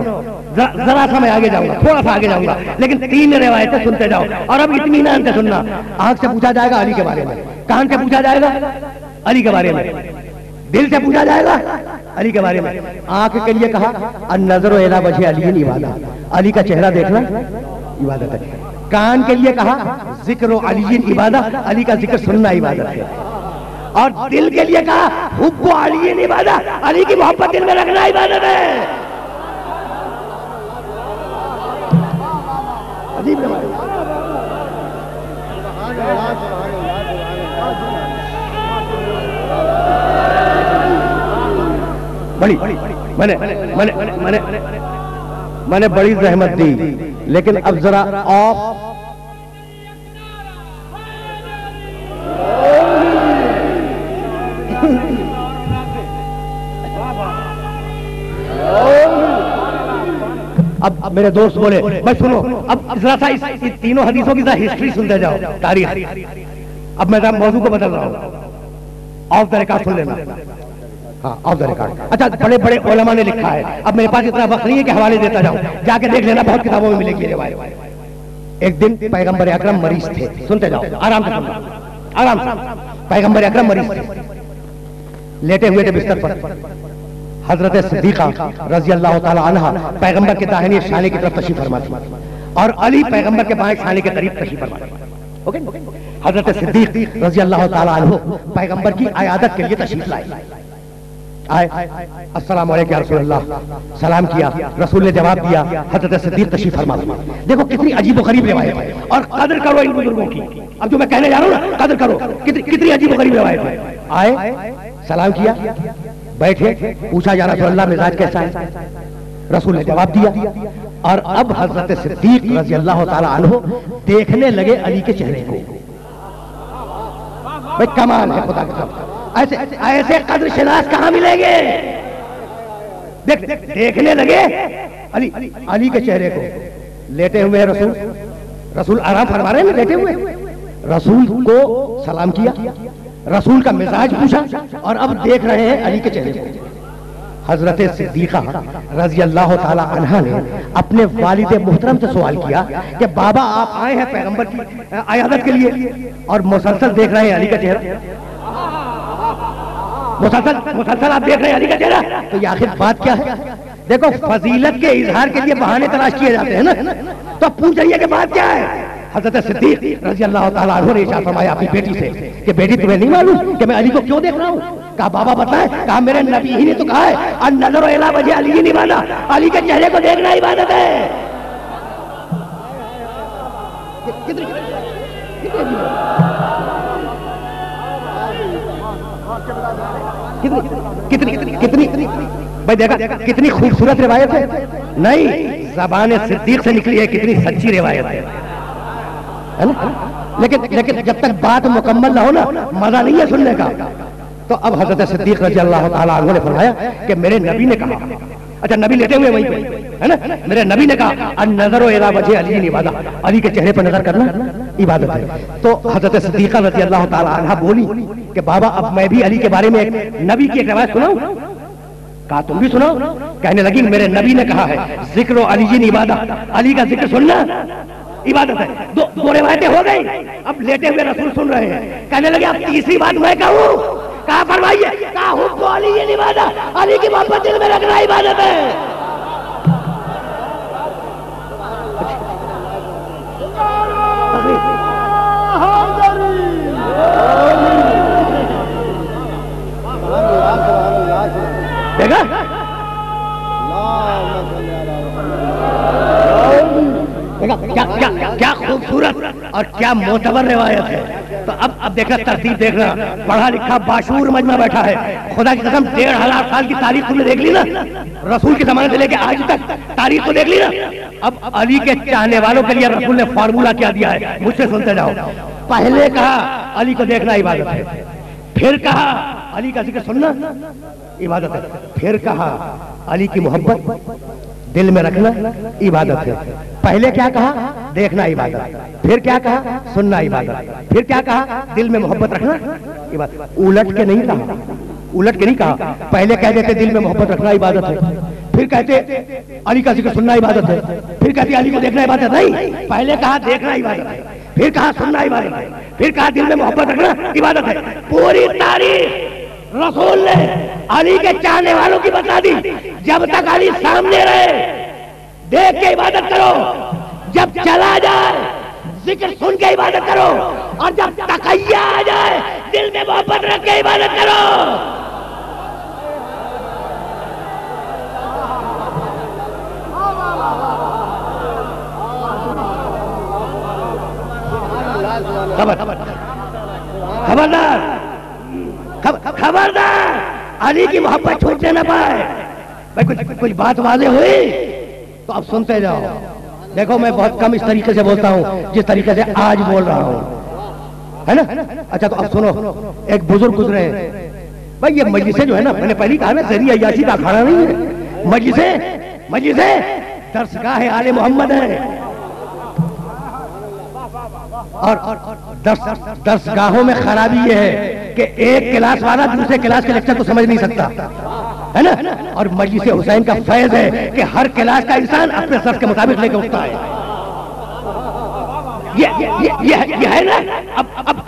ذرا سا میں آگے جاؤں گا، تھوڑا سا آگے جاؤں گا، لیکن تین روایتیں سنتے جاؤ. اور اب اطمینان سے سننا، آنکھ سے پوچھا جائے گا علی کے بارے میں، کان سے پوچھا جائے گا علی کے بارے میں، دل سے پوچھا جائے گا علی کے بارے میں. آنکھ کے لیے کہا النظر الی وجہ علی عبادہ، علی کا چہرہ دیکھنا عبادت ہے. کان کے لیے کہا ذکر علی عبادہ، علی کا ذکر سننا عبادت ہے. اور دل کے لیے کہا حب علی عبادت، علی کی محبت دل میں رکھنا عبادت ہے. عجیب بڑی میں نے بڑی زحمت دی، لیکن اب ذرا آپ اب میرے دوست بولے بھائی سنو، اب ذرا سا اس تینوں حدیثوں کی ذرا ہسٹری سنتے جاؤ، تاریخ. اب میں موضوع کو بدل رہا ہوں، آف دا ریکارڈ سن لینا. ہاں آف دا ریکارڈ. اچھا بڑے بڑے علماء نے لکھا ہے، اب میرے پاس اتنا وقت نہیں ہے کہ حوالے دیتا جاؤں، جا کے دیکھ لینا، بہت کتابوں میں ملے گی روایت. ایک دن پیغمبر اکرم مریض تھے، سنتے جاؤ آرام سے سننا، آرام سے. پیغمبر اکرم مریض تھے، لیٹے ہوئے تھے بستر پر. حضرت صدیقہ رضی اللہ تعالی عنہ پیغمبر کے داہنے شانے کی طرف تشریف فرما تھی، اور علی پیغمبر کے بائیں شانے کے قریب تشریف فرما تھی. حضرت صدیق رضی اللہ تعالی عنہ پیغمبر کی عیادت کے لیے تشریف لائے. آئے السلام علیکم یا رسول اللہ، سلام کیا، رسول نے جواب دیا. حضرت صدیق تشریف فرما. دیکھو کتنی عجیب و غریب روایت ہے، اور قدر کرو ان بزرگوں کی. اب جو میں کہنے جا رہا ہوں نا، قدر کرو، کتنی عجیب و غریب روایت ہے. آئے سلام کیا، بیٹھے، پوچھا یا رسول اللہ مزاج کیسا ہے، رسول نے جواب دیا. اور اب حضرت صدیق رضی اللہ تعالی عنہ دیکھنے لگے علی کے چہرے کو. بھائی کمال ہے خدا کا، ایسے قدر شناس کہاں ملیں گے. دیکھنے لگے علی کے چہرے کو. لیٹے ہوئے رسول آرام فرما رہے ہیں، لیٹے ہوئے. رسول کو سلام کیا، رسول کا مزاج پوچھا، اور اب دیکھ رہے ہیں علی کے چہرے کو. حضرت صدیقہ رضی اللہ تعالی عنہ نے اپنے والد محترم سے سوال کیا کہ بابا آپ آئے ہیں پیغمبر کی عیادت کے لیے اور مسلسل دیکھ رہے ہیں علی کا چہرہ، مسلسل آپ دیکھ رہے ہیں علی کا چہرہ، تو یہ آخر بات کیا ہے؟ دیکھو فضیلت کے اظہار کے لیے بہانے تلاش کیے جاتے ہیں نا، تو اب پوچھ رہی ہے کہ بات کیا ہے. حضرت صدیق رضی اللہ تعالیٰ عنہ نے ارشاد فرمایا اپنی بیٹی سے کہ بیٹی تمہیں نہیں معلوم کہ میں علی کو کیوں دیکھ رہا ہوں؟ کہا بابا بتائیں. کہا میرے نبی ہی نے تو کہا ہے النظر الی وجہ علی عبادہ، علی کے چہرے کو دیکھنا عبادت ہے. کتنی بھائی دیکھا کتنی خوبصورت روایت ہے. نہیں، زبان صدیق سے نکلی ہے، کتنی سچی روایت ہے. لیکن جب تک بات مکمل نہ ہو نا، مزہ نہیں ہے سننے کا. تو اب حضرت صدیق رضی اللہ تعالیٰ عنہ نے فرمایا کہ میرے نبی نے کہا اچھا نبی لیٹے ہوئے وہیں پہ ہے نا, میرے نبی نے کہا النظر الی وجہ علی عبادہ, علی کے چہرے پر نظر کرنا عبادت ہے. تو حضرت صدیقہ رضی اللہ تعالی عنہا بولی کہ بابا اب میں بھی علی کے بارے میں ایک نبی کی ایک روایت سناؤں. کہا تم بھی سناؤ. کہنے لگی میرے نبی نے کہا ہے ذکر علی عبادہ, علی کا ذکر سننا عبادت ہے. دو روایتیں ہو گئی, اب لیٹے ہوئے رسول سن رہے ہیں. کہنے لگے اب تیسری بات میں کہوں. کہا فرمائیے. کہا حب علی عبادت, علی کی محبت دل میں رکھنا عبادت ہے. دیکھا کیا خوبصورت اور کیا معتبر روایت ہے. تو اب دیکھنا ترتیب دیکھنا, پڑھا لکھا باشعور مجمع بیٹھا ہے. خدا کی قسم 1500 سال کی تاریخ تم نے دیکھ لی نا, رسول کے زمانے سے لے کے آج تک تاریخ کو دیکھ لی نا. اب علی کے چاہنے والوں کے لیے رسول نے فارمولا کیا دیا ہے, مجھ سے سنتے جاؤ. پہلے کہا علی کو دیکھنا عبادت ہے, پھر کہا علی کا ذکر سننا عبادت ہے, پھر کہا علی کی محبت دل میں رکھنا عبادت ہے. پہلے کیا کہا دیکھنا عبادت, پھر کیا کہا سننا عبادت, پھر کیا کہا دل میں محبت رکھنا عبادت. الٹ کے نہیں کہا, الٹ کے نہیں کہا. پہلے کہہ دیتے دل میں محبت رکھنا عبادت ہے, پھر کہتے علی کا ذکر سننا عبادت ہے, پھر کہتے علی کو دیکھنا عبادت نہیں. پہلے کہا دیکھنا عبادت ہے, پھر کہا سننا عبادت ہے, پھر کہا دل میں محبت رکھنا عبادت ہے. پوری تاریخ رسول نے علی کے چاہنے والوں کی بتا دی. جب تک علی سامنے رہے دیکھ کے عبادت کرو, جب چلا جائے ذکر سن کے عبادت کرو, اور جب تقیہ آ جائے دل میں محبت رکھ کے عبادت کرو. خبردار خبردار علی کی محبت چھوٹنے نہ پائے. کچھ بات واضح ہوئی تو اب سنتے جاؤ. دیکھو میں بہت کم اس طریقے سے بولتا ہوں جس طریقے سے آج بول رہا ہوں, ہے نا. اچھا تو اب سنو, ایک بزرگ گزرے ہیں بھائی. یہ مجلسیں جو ہے نا, میں نے پہلی کہا نا ذریعہ عیاشی کا اکھاڑا نہیں ہے. مجلسیں درسگاہ آل محمد ہے, اور درسگاہوں میں خرابی یہ ہے کہ ایک کلاس والا دوسرے کلاس کے لیکچر کو سمجھ نہیں سکتا, ہے نا. اور مجلس حسین کا فیض ہے کہ ہر کلاس کا انسان اپنے درس کے مطابق لے کے اٹھتا ہے. یہ ہے نا.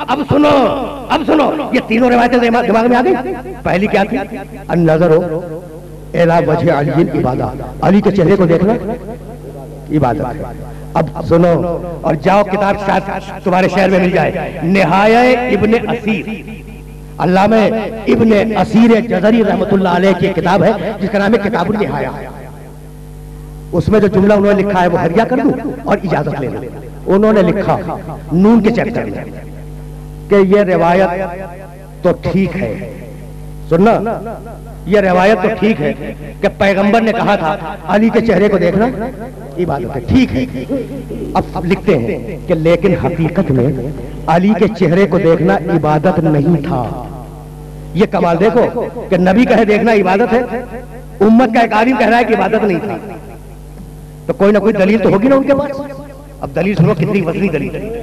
اب سنو یہ تینوں روایتیں دماغ میں آ گئی. پہلی کیا تھی النظر الی وجہ علی عبادہ, علی کے چہرے کو دیکھنا عبادت ہے. اب سنو اور جاؤ, کتاب شاید تمہارے شہر میں مل جائے, نہایہ ابن اسیر, علامہ ابن اسیر جزری رحمۃ اللہ علیہ کی کتاب ہے جس کا نام ہے کتاب النہایہ. اس میں جو جملہ انہوں نے لکھا ہے وہ ہریا کر دوں اور اجازت لے لوں. انہوں نے لکھا نون کے چیپٹر میں کہ یہ روایت تو ٹھیک ہے, سننا یہ روایت تو ٹھیک ہے کہ پیغمبر نے کہا تھا علی کے چہرے کو دیکھنا عبادت ہے, ٹھیک ہے. اب لکھتے ہیں کہ لیکن حقیقت میں علی کے چہرے کو دیکھنا عبادت نہیں تھا. یہ کمال دیکھو کہ نبی کہے دیکھنا عبادت ہے, امت کا ایک عالم کہہ رہا ہے کہ عبادت نہیں تھا. تو کوئی نہ کوئی دلیل تو ہوگی نا ان کے پاس. اب دلیل سنو, کتنی وزنی دلیل ہے,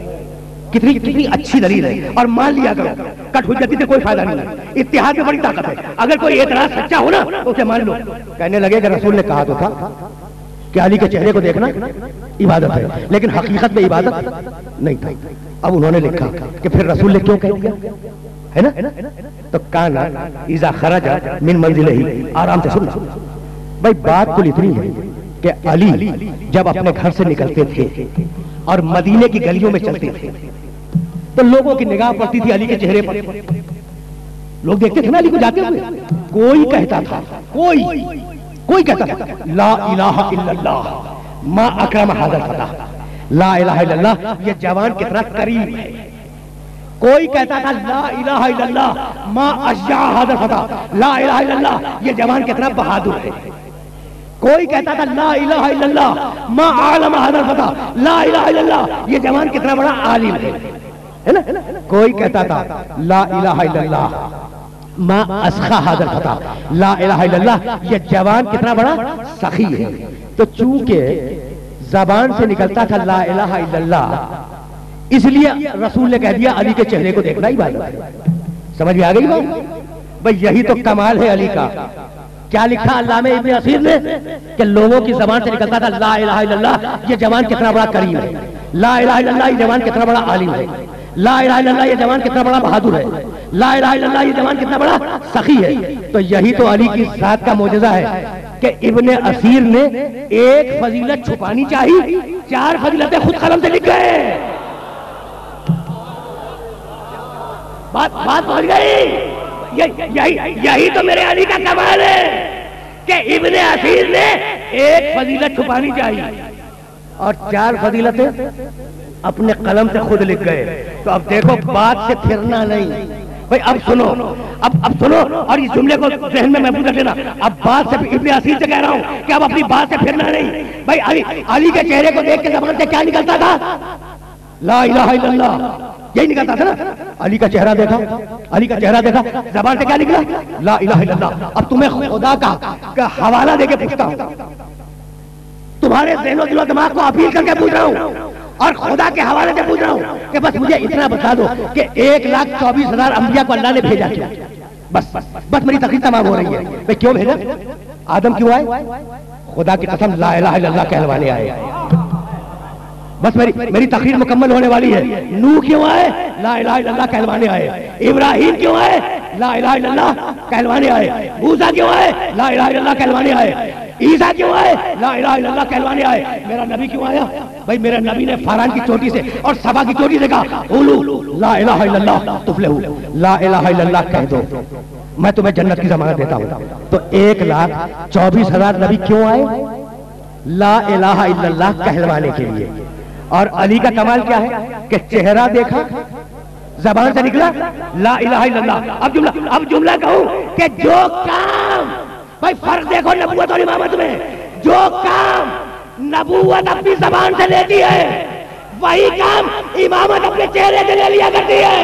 کتنی اچھی دلیل ہے. اور مان لیا کرو, کٹ حجتی سے کوئی فائدہ نہیں ہے. اتحاد میں بڑی طاقت ہے. اگر کوئی اعتراض سچا ہو نا تو اسے مان لو. کہنے لگے کہ رسول نے کہا تو تھا کہ علی کے چہرے کو دیکھنا عبادت ہے, لیکن حقیقت میں عبادت نہیں تھا. اب انہوں نے لکھا کہ پھر رسول نے کیوں کہہ دیا, ہے نا. تو کانا اذا خرج من منزلہ, آرام سے سننا بھائی. بات کل اتنی ہے کہ علی جب اپنے گھر سے نکلتے تھے اور مدینے کی گلیوں میں چلتے تھے تو لوگوں کی نگاہ پڑتی تھی علی کے چہرے پر. لوگ دیکھتے تھے نا علی کو جاتے ہوئے. کوئی کہتا تھا, کوئی کہتا تھا لا الہ الا اللہ ما اکرم ھذا الفتح, لا الہ الا اللہ یہ جوان کتنا کریم ہے. کوئی کہتا تھا لا الہ الا اللہ ما اشجع ھذا الفتح, لا الہ الا اللہ یہ جوان کتنا بہادر ہے. کوئی کہتا تھا لا الہ الا اللہ ما عالم ھذا الفتح, لا الہ الا اللہ یہ جوان کتنا بڑا عالم ہے نا. کوئی کہتا تھا لا الہ الا اللہ ما اسخا حاضر فتح، لا الہ الا اللہ، یہ جوان کتنا بڑا سخی ہے. تو چونکہ زبان سے نکلتا تھا لا الہ الا اللہ، اس لیے رسول نے کہہ دیا علی کے چہرے کو دیکھنا ہی بات ہے. سمجھ میں آ گئی بات؟ بھئی یہی تو کمال ہے علی کا. کیا لکھا علامہ ابن اثیر نے کہ لوگوں کی زبان سے نکلتا تھا لا الہ الا اللہ، یہ جوان کتنا بڑا کریم ہے، لا الہ الا اللہ یہ جوان کتنا بڑا عالم ہے، لا الہ الا اللہ یہ جوان کتنا بڑا بہادر ہے، لا الہ الا اللہ یہ جوان کتنا بڑا سخی ہے. تو یہی تو علی کی ذات کا معجزہ ہے کہ ابن اثیر نے ایک فضیلت چھپانی چاہی، 4 فضیلتیں خود قلم سے لکھ گئے. بات پہنچ گئی. یہی تو میرے علی کا کمال ہے کہ ابن اثیر نے ایک فضیلت چھپانی چاہیے اور 4 فضیلتیں اپنے قلم سے خود لکھ گئے. تو اب دیکھو بات سے پھرنا نہیں بھائی. اب سنو، اب سنو اور اس جملے کو ذہن میں محفوظ رکھ لینا. اب بات سے ابن اثیر سے کہہ رہا ہوں کہ اب اپنی بات سے پھرنا نہیں بھائی. علی کے چہرے کو دیکھ کے زبان سے کیا نکلتا تھا؟ لا الہ الا اللہ، یہی نکلتا تھا نا. علی کا چہرہ دیکھا، علی کا چہرہ دیکھا، زبان سے کیا نکلا؟ لا الہ الا اللہ. اب تمہیں خدا کا حوالہ دے کے پوچھتا ہوں، تمہارے ذہن و دل و دماغ کو اپیل کر کے پوچھ رہا ہوں اور خدا کے حوالے سے پوچھ رہا ہوں کہ بس مجھے اتنا بتا دو کہ 1,24,000 انبیاء کو اللہ نے بھیجا کیوں؟ بس میری تقریر تمام ہو رہی ہے. بھئی کیوں بھیجا؟ آدم کیوں آئے؟ خدا کی قسم لا الہ الا اللہ کہلوانے آئے. بس میری تقریر مکمل ہونے والی ہے. نوح کیوں آئے؟ لا الہ الا اللہ کہلوانے آئے. ابراہیم کیوں آئے؟ لا الہ الا اللہ کہلوانے آئے. موسیٰ کیوں آئے؟ لا الہ الا اللہ کہلوانے آئے. عیسیٰ کیوں آئے؟ لا الہ الا اللہ کہلوانے آئے. میرا نبی کیوں آیا؟ بھائی میرے نبی نے فاران کی چوٹی سے اور سبا کی چوٹی سے کہا قولوا لا الہ الا اللہ تفلحوا، لا الہ الا اللہ کہہ دو میں تمہیں جنت کی ضمانت دیتا ہوں. تو 1,24,000 نبی کیوں آئے؟ لا الہ الا اللہ کہلوانے کے لیے. اور علی کا کمال کیا ہے کہ چہرہ دیکھا، زبان سے نکلا لا الہ الا اللہ. اب جملہ کہوں کہ جو کام، بھائی فرق دیکھو نبوت اور امامت میں، جو کام نبوت اپنی زبان سے لیتی ہے وہی کام امامت اپنے چہرے سے لے لیا کرتی ہے.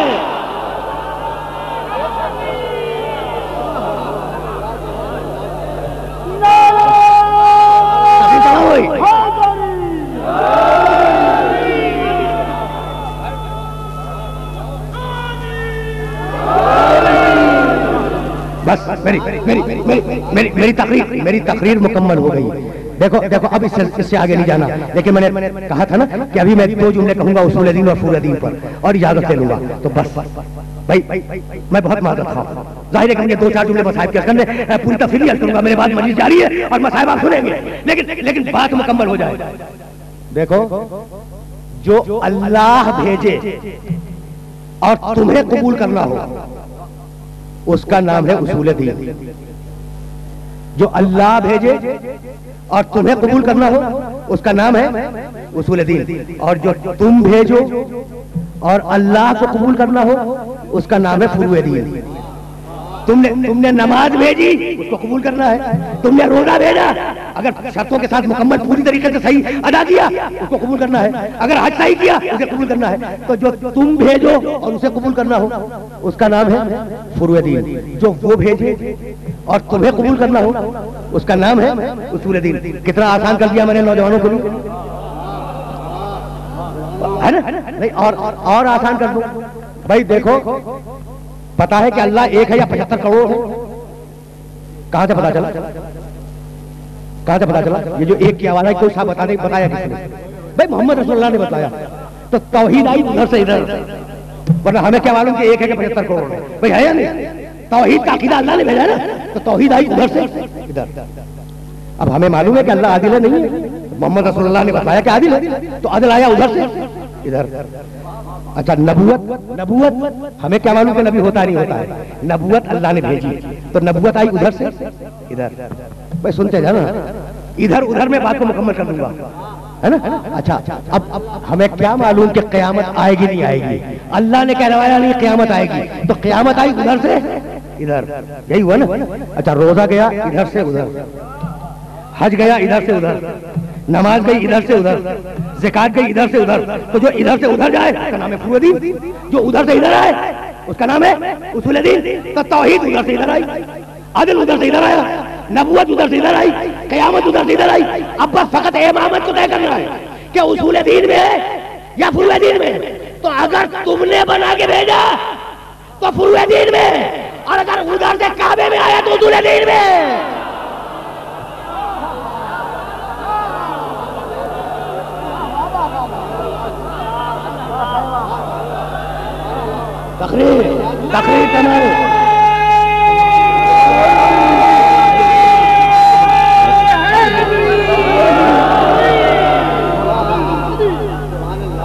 بس میری تقریر مکمل ہو گئی. دیکھو اب اس سے آگے نہیں جانا، لیکن میں نے کہا تھا نا کہ ابھی میں 2 جملے کہوں گا اصول دین اور فروع دین پر اور اجازت لے لوں گا. تو بس بھائی میں بہت معذرت خواہ ہوں. ظاہر ہے کہ مجھے 2-4 جملے مصاحب کے کرنے پوری تفصیل عرض کروں گا. میرے بعد مجلس جاری ہے اور مصاحب آپ سنیں گے، لیکن بات مکمل ہو جائے. دیکھو جو اللہ بھیجے اور تمہیں قبول کرنا ہو اس کا نام ہے اصول دین. جو اللہ بھیجے اور تمہیں قبول کرنا ہو اس کا نام ہے اصول دین. اور جو تم بھیجو اور اللہ کو قبول کرنا ہو اس کا نام ہے فروع دین. تم نے نماز بھیجی اس کو قبول کرنا ہے. تم نے روزہ بھیجا اگر شرطوں کے ساتھ مکمل پوری طریقے سے صحیح ادا کیا اس کو قبول کرنا ہے. اگر حج صحیح کیا اسے قبول کرنا ہے. تو جو تم بھیجو اور اسے قبول کرنا ہو اس کا نام ہے فروع دین. جو وہ بھیجے اور تمہیں قبول کرنا ہو اس کا نام ہے اصول دین. کتنا آسان کر دیا میں نے نوجوانوں کے لیے، ہے نا؟ نہیں اور آسان کر دوں. بھائی دیکھو پتا ہے کہ اللہ 1 ہے یا 75 کروڑ ہے؟ کہاں سے پتا چلا؟ کہاں سے پتا چلا؟ یہ جو 1 کی آواز ہے کوئی صاحب بتایا کسی نے؟ بھائی محمد رسول اللہ نے بتایا. تو توحید آئی ادھر سے ادھر، ورنہ ہمیں کیا معلوم کہ 1 ہے کہ 75 کروڑ ہے؟ بھائی ہے یا نہیں؟ توحید کا عقیدہ اللہ نے بھیجا ہے نا، تو توحید آئی ادھر سے ادھر. اب ہمیں معلوم ہے کہ اللہ عادل ہے نہیں ہے، محمد رسول اللہ نے بتایا کہ عادل ہے، تو عدل آیا ادھر سے ادھر. اچھا نبوت ہمیں کیا معلوم کہ نبی ہوتا نہیں ہوتا ہے؟ نبوت اللہ نے بھیجی تو نبوت آئی ادھر سے ادھر. بھائی سنتے جانا، ادھر ادھر میں بات کو مکمل کر دوں گا، ہے نا؟ اچھا اب ہمیں کیا معلوم کہ قیامت آئے گی نہیں آئے گی؟ اللہ نے کہلوایا نہیں قیامت آئے گی، تو قیامت آئی ادھر سے ادھر. یہی ہوا نا؟ اچھا روزہ گیا ادھر سے ادھر، حج گیا ادھر سے ادھر، نماز گئی ادھر سے ادھر، زکات گئی ادھر سے ادھر. تو جو ادھر سے ادھر جائے اس کا نام ہے فروع دین، جو ادھر سے ادھر آئے اس کا نام ہے اصول دین. تو توحید ادھر سے ادھر آئی, عدل ادھر سے ادھر آیا, نبوت ادھر سے ادھر آئی, قیامت ادھر سے ادھر آئی. اب بس فقط امامت کو طے کرنا ہے کہ اصول دین میں ہے یا فروع دین میں. تو اگر تم نے بنا کے بھیجا تو فروع دین میں, اور اگر ادھر سے کعبے میں آیا تو اصول دین میں. تقریر تمام.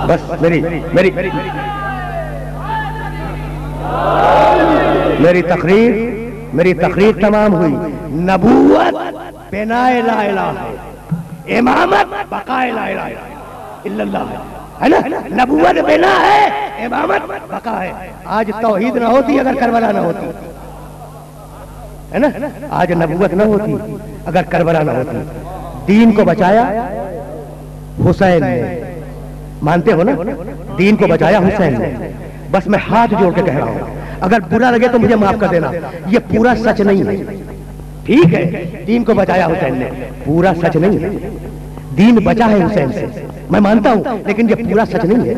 بس میری تقریر تمام ہوئی. نبوت بنا لا الہ ہے, امامت بقا لا الہ الا اللہ ہے نا. نبوت بنا ہے, امامت بقا ہے. آج توحید نہ ہوتی اگر کربلا نہ ہوتی, ہے نا. آج نبوت نہ ہوتی اگر کربلا نہ ہوتی. دین کو بچایا حسین نے, مانتے ہو نا, دین کو بچایا حسین نے. بس میں ہاتھ جوڑ کے کہہ رہا ہوں, اگر برا لگے تو مجھے معاف کر دینا, یہ پورا سچ نہیں ہے. ٹھیک ہے, دین کو بچایا حسین نے, پورا سچ نہیں ہے. دین بچا ہے حسین سے, میں مانتا ہوں, لیکن یہ پورا سچ نہیں ہے.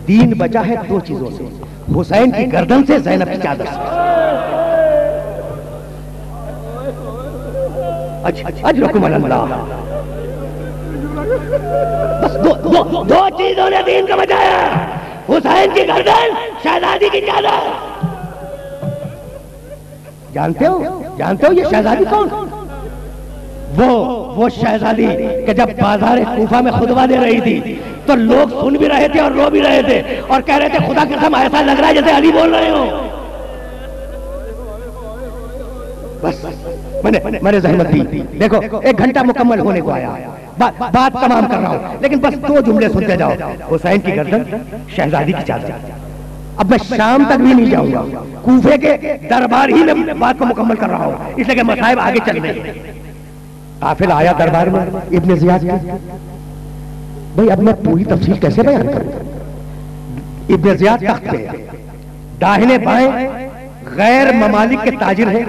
دین بچا ہے دو چیزوں سے, حسین کی گردن سے, زینب کی چادر سے. اجرکم اللہ. بس دو چیزوں نے دین کو بچایا, حسین کی گردن, شہزادی کی چادر. جانتے ہو یہ شہزادی کون؟ وہ شہزادی کہ جب بازار کوفہ میں خطبہ دے رہی تھی تو لوگ سن بھی رہے تھے اور رو بھی رہے تھے, اور کہہ رہے تھے خدا کی قسم ایسا لگ رہا ہے جیسے علی بول رہے ہو. بس میں نے زحمت دی. دیکھو 1 گھنٹہ مکمل ہونے کو آیا, بات تمام کر رہا ہوں, لیکن بس 2 جملے سنتے جاؤ. حسین کی گردن, شہزادی کی چادر. اب میں شام تک بھی نہیں جاؤں گا, کوفے کے دربار ہی میں بات کو مکمل کر رہا ہوں, اس لیے کہ مصائب آگے چل رہے ہیں. قافلہ آیا دربار میں ابن زیاد کا. بھئی اب میں پوری تفصیل کیسے بیان کروں؟ ابن زیاد تخت پہ, داہنے بائیں غیر ممالک کے تاجر ہیں,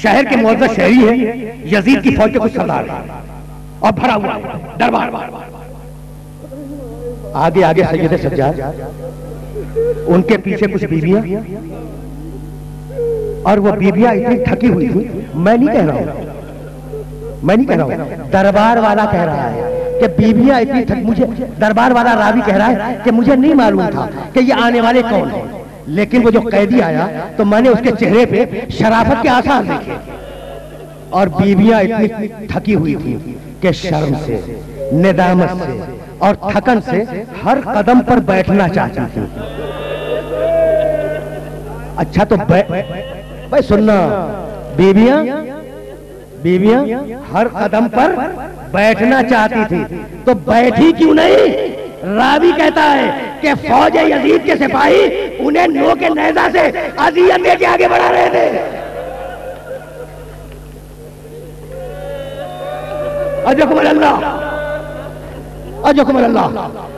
شہر کے معزز شہری ہیں, یزید کی فوج کے کچھ سردار ہیں, اور بھرا ہوا ہے دربار. آگے سید سجاد, ان کے پیچھے کچھ بیویاں, اور وہ بیویاں اتنی تھکی ہوئی تھی. میں نہیں کہہ رہا ہوں, دربار والا کہہ رہا ہے کہ بیویاں اتنی مجھے, دربار والا راوی کہہ رہا ہے کہ مجھے نہیں معلوم تھا کہ یہ آنے والے کون ہیں, لیکن وہ جو قیدی آیا تو میں نے اس کے چہرے پہ شرافت کے آثار دیکھے, اور بیویاں اتنی تھکی ہوئی تھی کہ شرم سے, ندامت سے اور تھکن سے ہر قدم پر بیٹھنا چاہتی تھی. اچھا تو بھائی سننا, بیویاں ہر قدم پر بیٹھنا چاہتی تھی تو بیٹھی کیوں نہیں؟ راوی کہتا ہے کہ فوج یزید کے سپاہی انہیں نو کے نیزہ سے اذیت دے کے آگے بڑھا رہے تھے. اجرکم اللہ.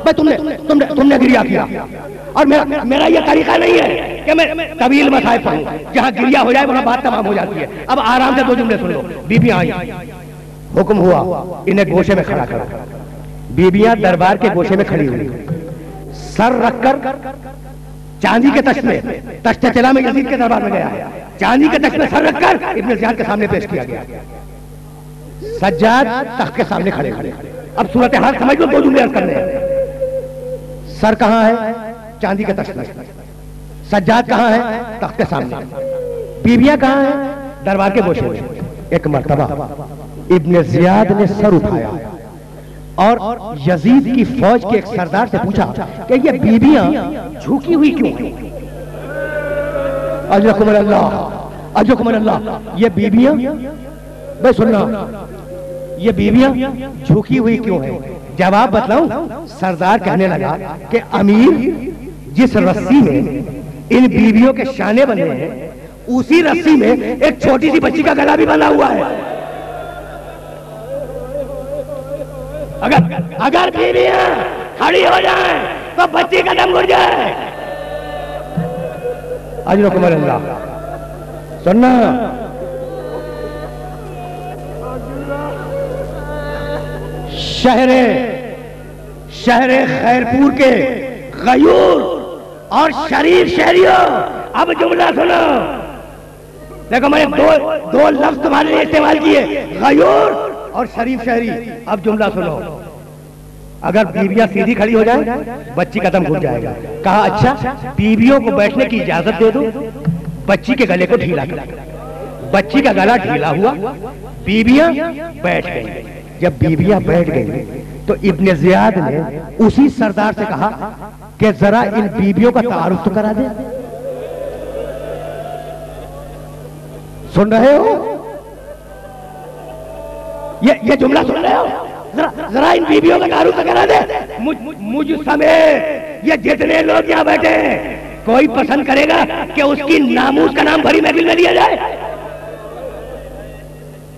بھائی تم نے گریہ کیا, اور میرا یہ طریقہ نہیں ہے کہ میں طویل مصائب پڑھوں, جہاں گریہ ہو جائے وہاں بات تمام ہو جاتی ہے. اب آرام سے 2 جملے سن لو. بیویاں آئی, حکم ہوا انہیں گوشے میں کھڑا کرو. بیویاں دربار کے گوشے میں کھڑی ہوئی, سر رکھ کر چاندی کے تخت میں, تخت چلا میں یزید کے دربار میں گیا, چاندی کے تخت میں سر رکھ کر ابن زیاد کے سامنے پیش کیا گیا. سجاد تخت کے سامنے کھڑے. اب صورتحال سمجھ لو, 2 جملے عرض کرنے ہیں. سر کہاں ہے؟ چاندی کے تخت میں. سجاد کہاں ہے؟ تخت کے سامنے. بیویاں کہاں ہیں؟ دربار کے گوشے میں. ایک مرتبہ ابن زیاد نے سر اٹھایا اور یزید کی فوج کے ایک سردار سے پوچھا کہ یہ بیویاں جھوکی ہوئی کیوں ہیں؟ اجرکم اللہ. یہ بیویاں, بھائی سننا, یہ بیویاں جھوکی ہوئی کیوں ہیں؟ جواب بتلاؤں؟ سردار کہنے لگا کہ امیر جس رسی میں ان بیویوں کے شانے بنے ہیں اسی رسی میں ایک چھوٹی سی بچی کا گلا بھی بنا ہوا ہے. اگر بیویاں کھڑی ہو جائیں تو بچی کا دم گھٹ جائے. اجرکم اللہ. سننا شہر خیرپور کے غیور اور شریف شہریوں اب جملہ سنو. دیکھو میں نے دو لفظ تمہارے لیے استعمال کیے، غیور اور شریف شہری. اب جملہ سنو. اگر بیویاں سیدھی کھڑی ہو جائیں بچی کا دم گھٹ جائے گا. کہا اچھا بیویوں کو بیٹھنے کی اجازت دے دو. بچی کے گلے کو ڈھیلا کر. بچی کا گلا ڈھیلا ہوا، بیویاں بیٹھ گئی. جب بیویاں بیٹھ گئی تو ابن زیاد نے اسی سردار سے کہا کہ ذرا ان بیویوں کا تعارف تو کرا دے. سن رہے ہو؟ یہ جملہ سن رہے ہو؟ ذرا ان بیویوں کا تعارف تو کرا دے. مجھ سمیت یہ جتنے لوگ یہاں بیٹھے ہیں کوئی پسند کرے گا کہ اس کی ناموس کا نام بھری محفل میں لیا جائے؟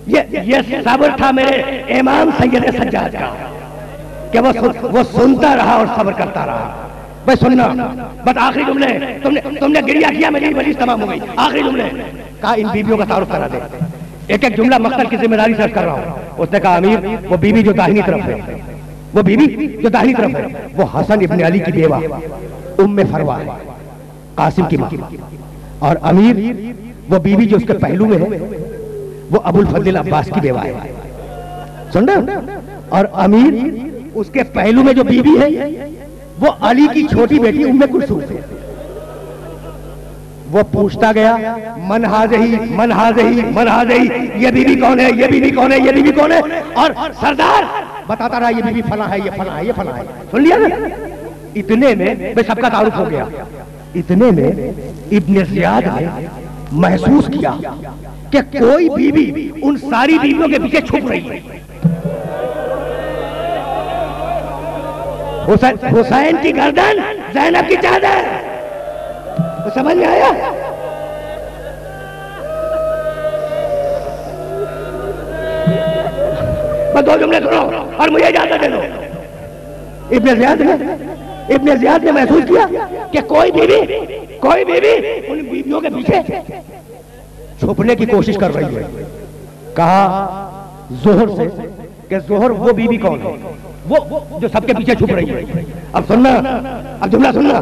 یہ صبر تھا میرے امام سید سجاد کا کہ وہ سنتا رہا اور صبر کرتا رہا. بھائی سننا بس آخری جملے. تم نے گریہ کیا میری مجلس تمام ہو گئی. آخری جملے کہا ان بیویوں کا تعارف کرا دے. ایک ایک جملہ مقتل کی ذمہ داری سے کر رہا ہوں. اس نے کہا امیر وہ بیوی جو داہنی طرف ہے، وہ بیوی جو داہنی طرف ہے وہ حسن ابن علی کی بیوہ ام فروا ہے، قاسم کی ماں. اور امیر وہ بیوی جو اس کے پہلو میں ہے وہ ابو الفضل عباس کی بیوہ ہے. سن رہے ہو؟ اور امیر اس کے پہلو میں جو بیوی ہے وہ علی کی چھوٹی بیٹی ام کلثوم ہے. وہ پوچھتا گیا من ہاذہی، یہ بیوی کون ہے، یہ بیوی کون ہے، یہ بیوی کون ہے. اور سردار بتاتا رہا یہ بیوی فلاں ہے، یہ فلاں ہے، یہ فلاں ہے. سن لیا نا؟ اتنے میں بے سب کا تعارف ہو گیا. اتنے میں ابن زیاد نے محسوس کیا کہ کوئی بیوی ان ساری بیویوں کے پیچھے چھپ رہی ہے. حسین کی گردن زینب کی چادر. تو سمجھ میں آیا؟ بس دو جملے سنو اور مجھے اجازت دے دو. ابن زیاد نے محسوس کیا کہ کوئی بیوی ان بیویوں کے پیچھے چھپنے کی کوشش کر رہی ہے. کہا زہر سے کہ زہر وہ بیوی کون ہے وہ جو سب کے پیچھے چھپ رہی ہے. اب سننا، اب جملہ سننا.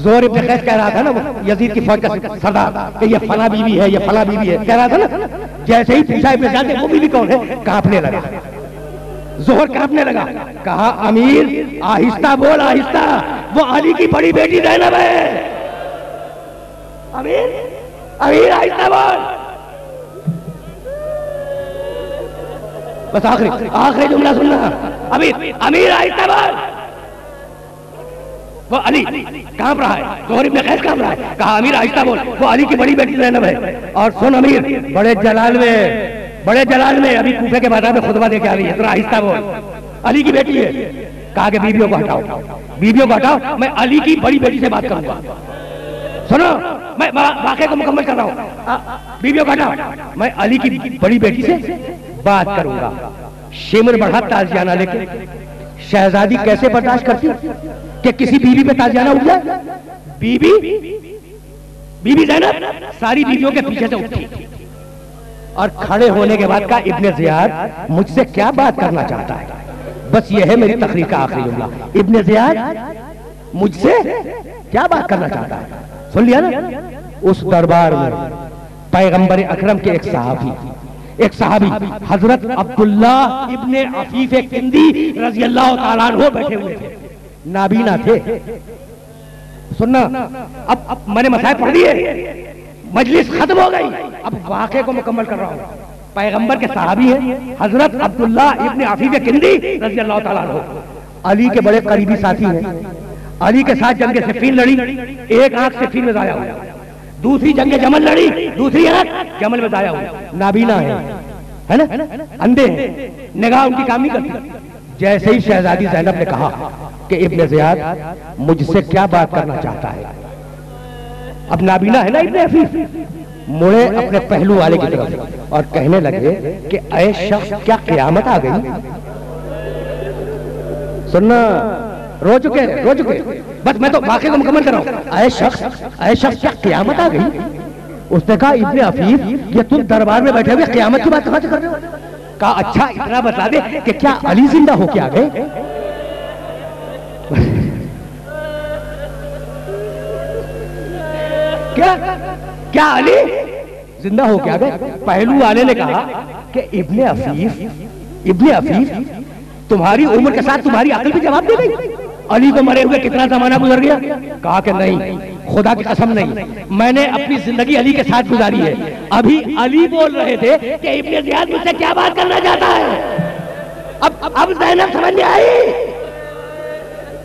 زہر ابن قیس کہہ رہا تھا نا یزید کی فوج کا سردار کہ یہ فلاں بیوی ہے، یہ فلاں بیوی ہے، کہہ رہا تھا نا. جیسے ہی پوچھا ابن زیاد نے وہ بیوی کون ہے کانپنے لگا. زہر کانپنے لگا. کہا امیر آہستہ بول، آہستہ، وہ علی کی بڑی بیٹی زینب ہے. امیر آہستہ بول. بس آخری جملہ سننا. امیر آہستہ بول. وہ علی کانپ رہا ہے، زہر ابن قیس کانپ رہا ہے. کہا امیر آہستہ بول، وہ علی کی بڑی بیٹی زینب ہے. اور سن امیر بڑے جلال میں ابھی کوفے کے بازار میں خطبہ دے کے آ رہی ہے، ذرا آہستہ بول، علی کی بیٹی ہے. کہا کہ بیویوں کو ہٹاؤ، میں علی کی بڑی بیٹی سے بات کروں گا. سنو میں واقعے کو مکمل کر رہا ہوں. بیویوں کو ہٹاؤ، میں علی کی بڑی بیٹی سے بات کروں گا. شمر بڑھا تازیانہ لے کے. شہزادی کیسے برداشت کرتی کہ کسی بیوی پہ تازیانہ اٹھ جائے؟ بیوی زینب ساری بیویوں کے پیچھے سے اٹھی اور کھڑے ہونے کے بعد کہا ابن زیاد مجھ سے کیا بات کرنا چاہتا ہے؟ بس یہ ہے میری تقریر کا آخری جملہ. ابن زیاد مجھ سے کیا بات کرنا چاہتا ہے؟ سن لیا نا؟ اس دربار میں پیغمبر اکرم کے ایک صحابی حضرت عبداللہ ابن عفیف کندی رضی اللہ تعالیٰ عنہ بیٹھے ہوئے تھے، نابینا تھے. سننا، اب میں نے مسائل پڑھ دیے، مجلس ختم ہو گئی. اب واقعے کو مکمل کر رہا ہوں. پیغمبر کے صحابی ہیں حضرت عبداللہ ابن عفیف کندی رضی اللہ تعالیٰ عنہ، علی کے بڑے قریبی ساتھی ہیں. علی کے ساتھ جنگ صفین لڑی، ایک آنکھ صفین میں ضائع ہوئی. دوسری جنگ جمل لڑی، دوسری آنکھ جمل میں ضائع ہوئی. نابینا ہے نا، اندھے ہیں، نگاہ ان کی کام نہیں کرتی. جیسے ہی شہزادی زینب نے کہا کہ ابن زیاد مجھ سے کیا بات کرنا چاہتا ہے، اب نابینا ہے نا ابن عفیف، مڑے اپنے پہلو والے کی طرف اور کہنے لگے کہ اے شخص کیا قیامت آ گئی؟ سننا، رو چکے بس میں تو واقعے کو مکمل کر رہا ہوں. اے شخص کیا قیامت آ گئی؟ اس نے کہا ابن عفیف یہ تم دربار میں بیٹھے ہوئے قیامت کی بات کہاں سے کر رہے ہو؟ کہا اچھا اتنا بتا دے کہ کیا علی زندہ ہو کے آ گئے؟ کیا علی زندہ ہو کے آ گئے؟ پہلو والے نے کہا کہ ابن عفیف تمہاری عمر کے ساتھ تمہاری عقل بھی جواب دے گئی. علی کو مرے ہوئے کتنا زمانہ گزر گیا؟ کہا کہ نہیں، خدا کی قسم نہیں، میں نے اپنی زندگی علی کے ساتھ گزاری ہے. ابھی علی بول رہے تھے کہ ابن زیاد مجھ سے کیا بات کرنا چاہتا ہے. اب زینب سمجھ میں آئی.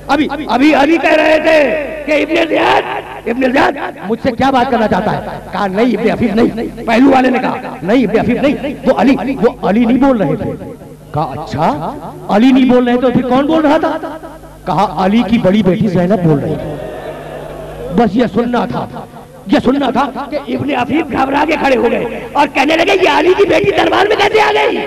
ابھی علی کہہ رہے تھے کہ ابن زیاد مجھ سے کیا بات کرنا چاہتا ہے. کہا نہیں ابن عفیف نہیں. پہلو والے نے کہا نہیں ابن عفیف نہیں، وہ علی نہیں بول رہے تھے. کہا اچھا علی نہیں بول رہے تو پھر کون بول رہا تھا؟ کہا علی کی بڑی بیٹی زینب بول رہی تھی. بس یہ سننا تھا کہ ابن عفیف گھبرا کے کھڑے ہو گئے اور کہنے لگے یہ علی کی بیٹی دربار میں کیسے آ گئی؟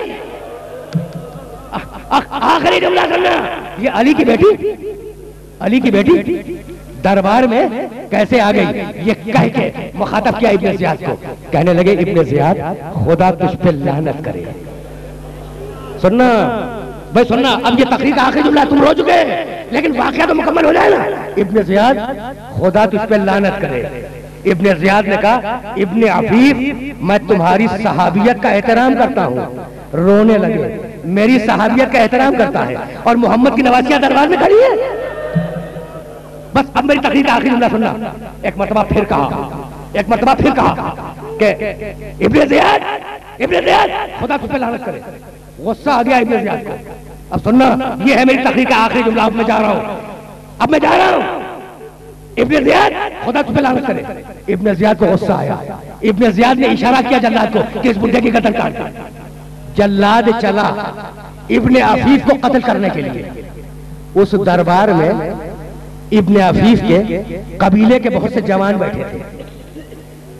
آخری جملہ سننا، یہ علی کی بیٹی دربار میں کیسے آ گئی؟ یہ کہہ کے مخاطب کیا ابن زیاد کو. کہنے لگے ابن زیاد خدا تجھ پہ لعنت کرے. سننا بھائی سننا، اب یہ تقریر کا آخری جملہ تم رو چکے لیکن واقعہ تو مکمل ہو جائے نا. ابن زیاد خدا تجھ پہ لعنت کرے. ابن زیاد نے کہا ابن عفیف میں تمہاری صحابیت کا احترام کرتا ہوں. رونے لگے. میری صحابیت کا احترام کرتا ہے اور محمد کی نواسیاں دربار میں کھڑی ہے. بس اب میری تقریر کا آخری جملہ سننا. ایک مرتبہ پھر کہا کہ ابن زیاد خدا تجھ پہ لعنت کرے. غصہ آ گیا ابن زیاد کو. اب سننا، یہ ہے میری تقریر کا آخری جملہ. اب میں جا رہا ہوں. ابن زیاد خدا تجھ پہ لعنت کرے. ابن زیاد کو غصہ آیا. ابن زیاد نے اشارہ کیا جلاد کو کہ اس بڈھے کی گردن کاٹ. جلاد چلا ابن عفیف کو قتل کرنے کے لیے. اس دربار میں ابن عفیف کے قبیلے کے بہت سے جوان بیٹھے تھے.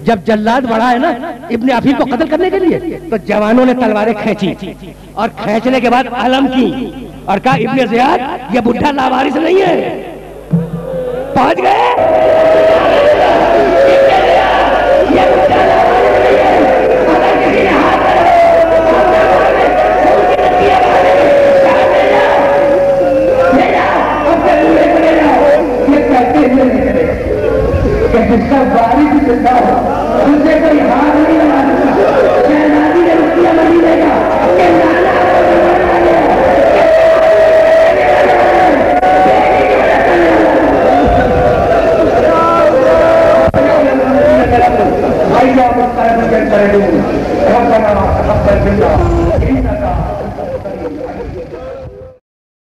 جب جلاد بڑھا ہے نا ابن عفیف کو قتل کرنے کے لیے تو جوانوں نے تلواریں کھینچی اور کھینچنے کے بعد علم کی اور کہا ابن زیاد یہ بڈھا لاوارث نہیں ہے. پہنچ گئے. جس کا باری بھی زندہ ہو ان سے کوئی ہاتھ نہیں لگا سکتا. شہزادی نے روپیہ مدینے کا کہ نانا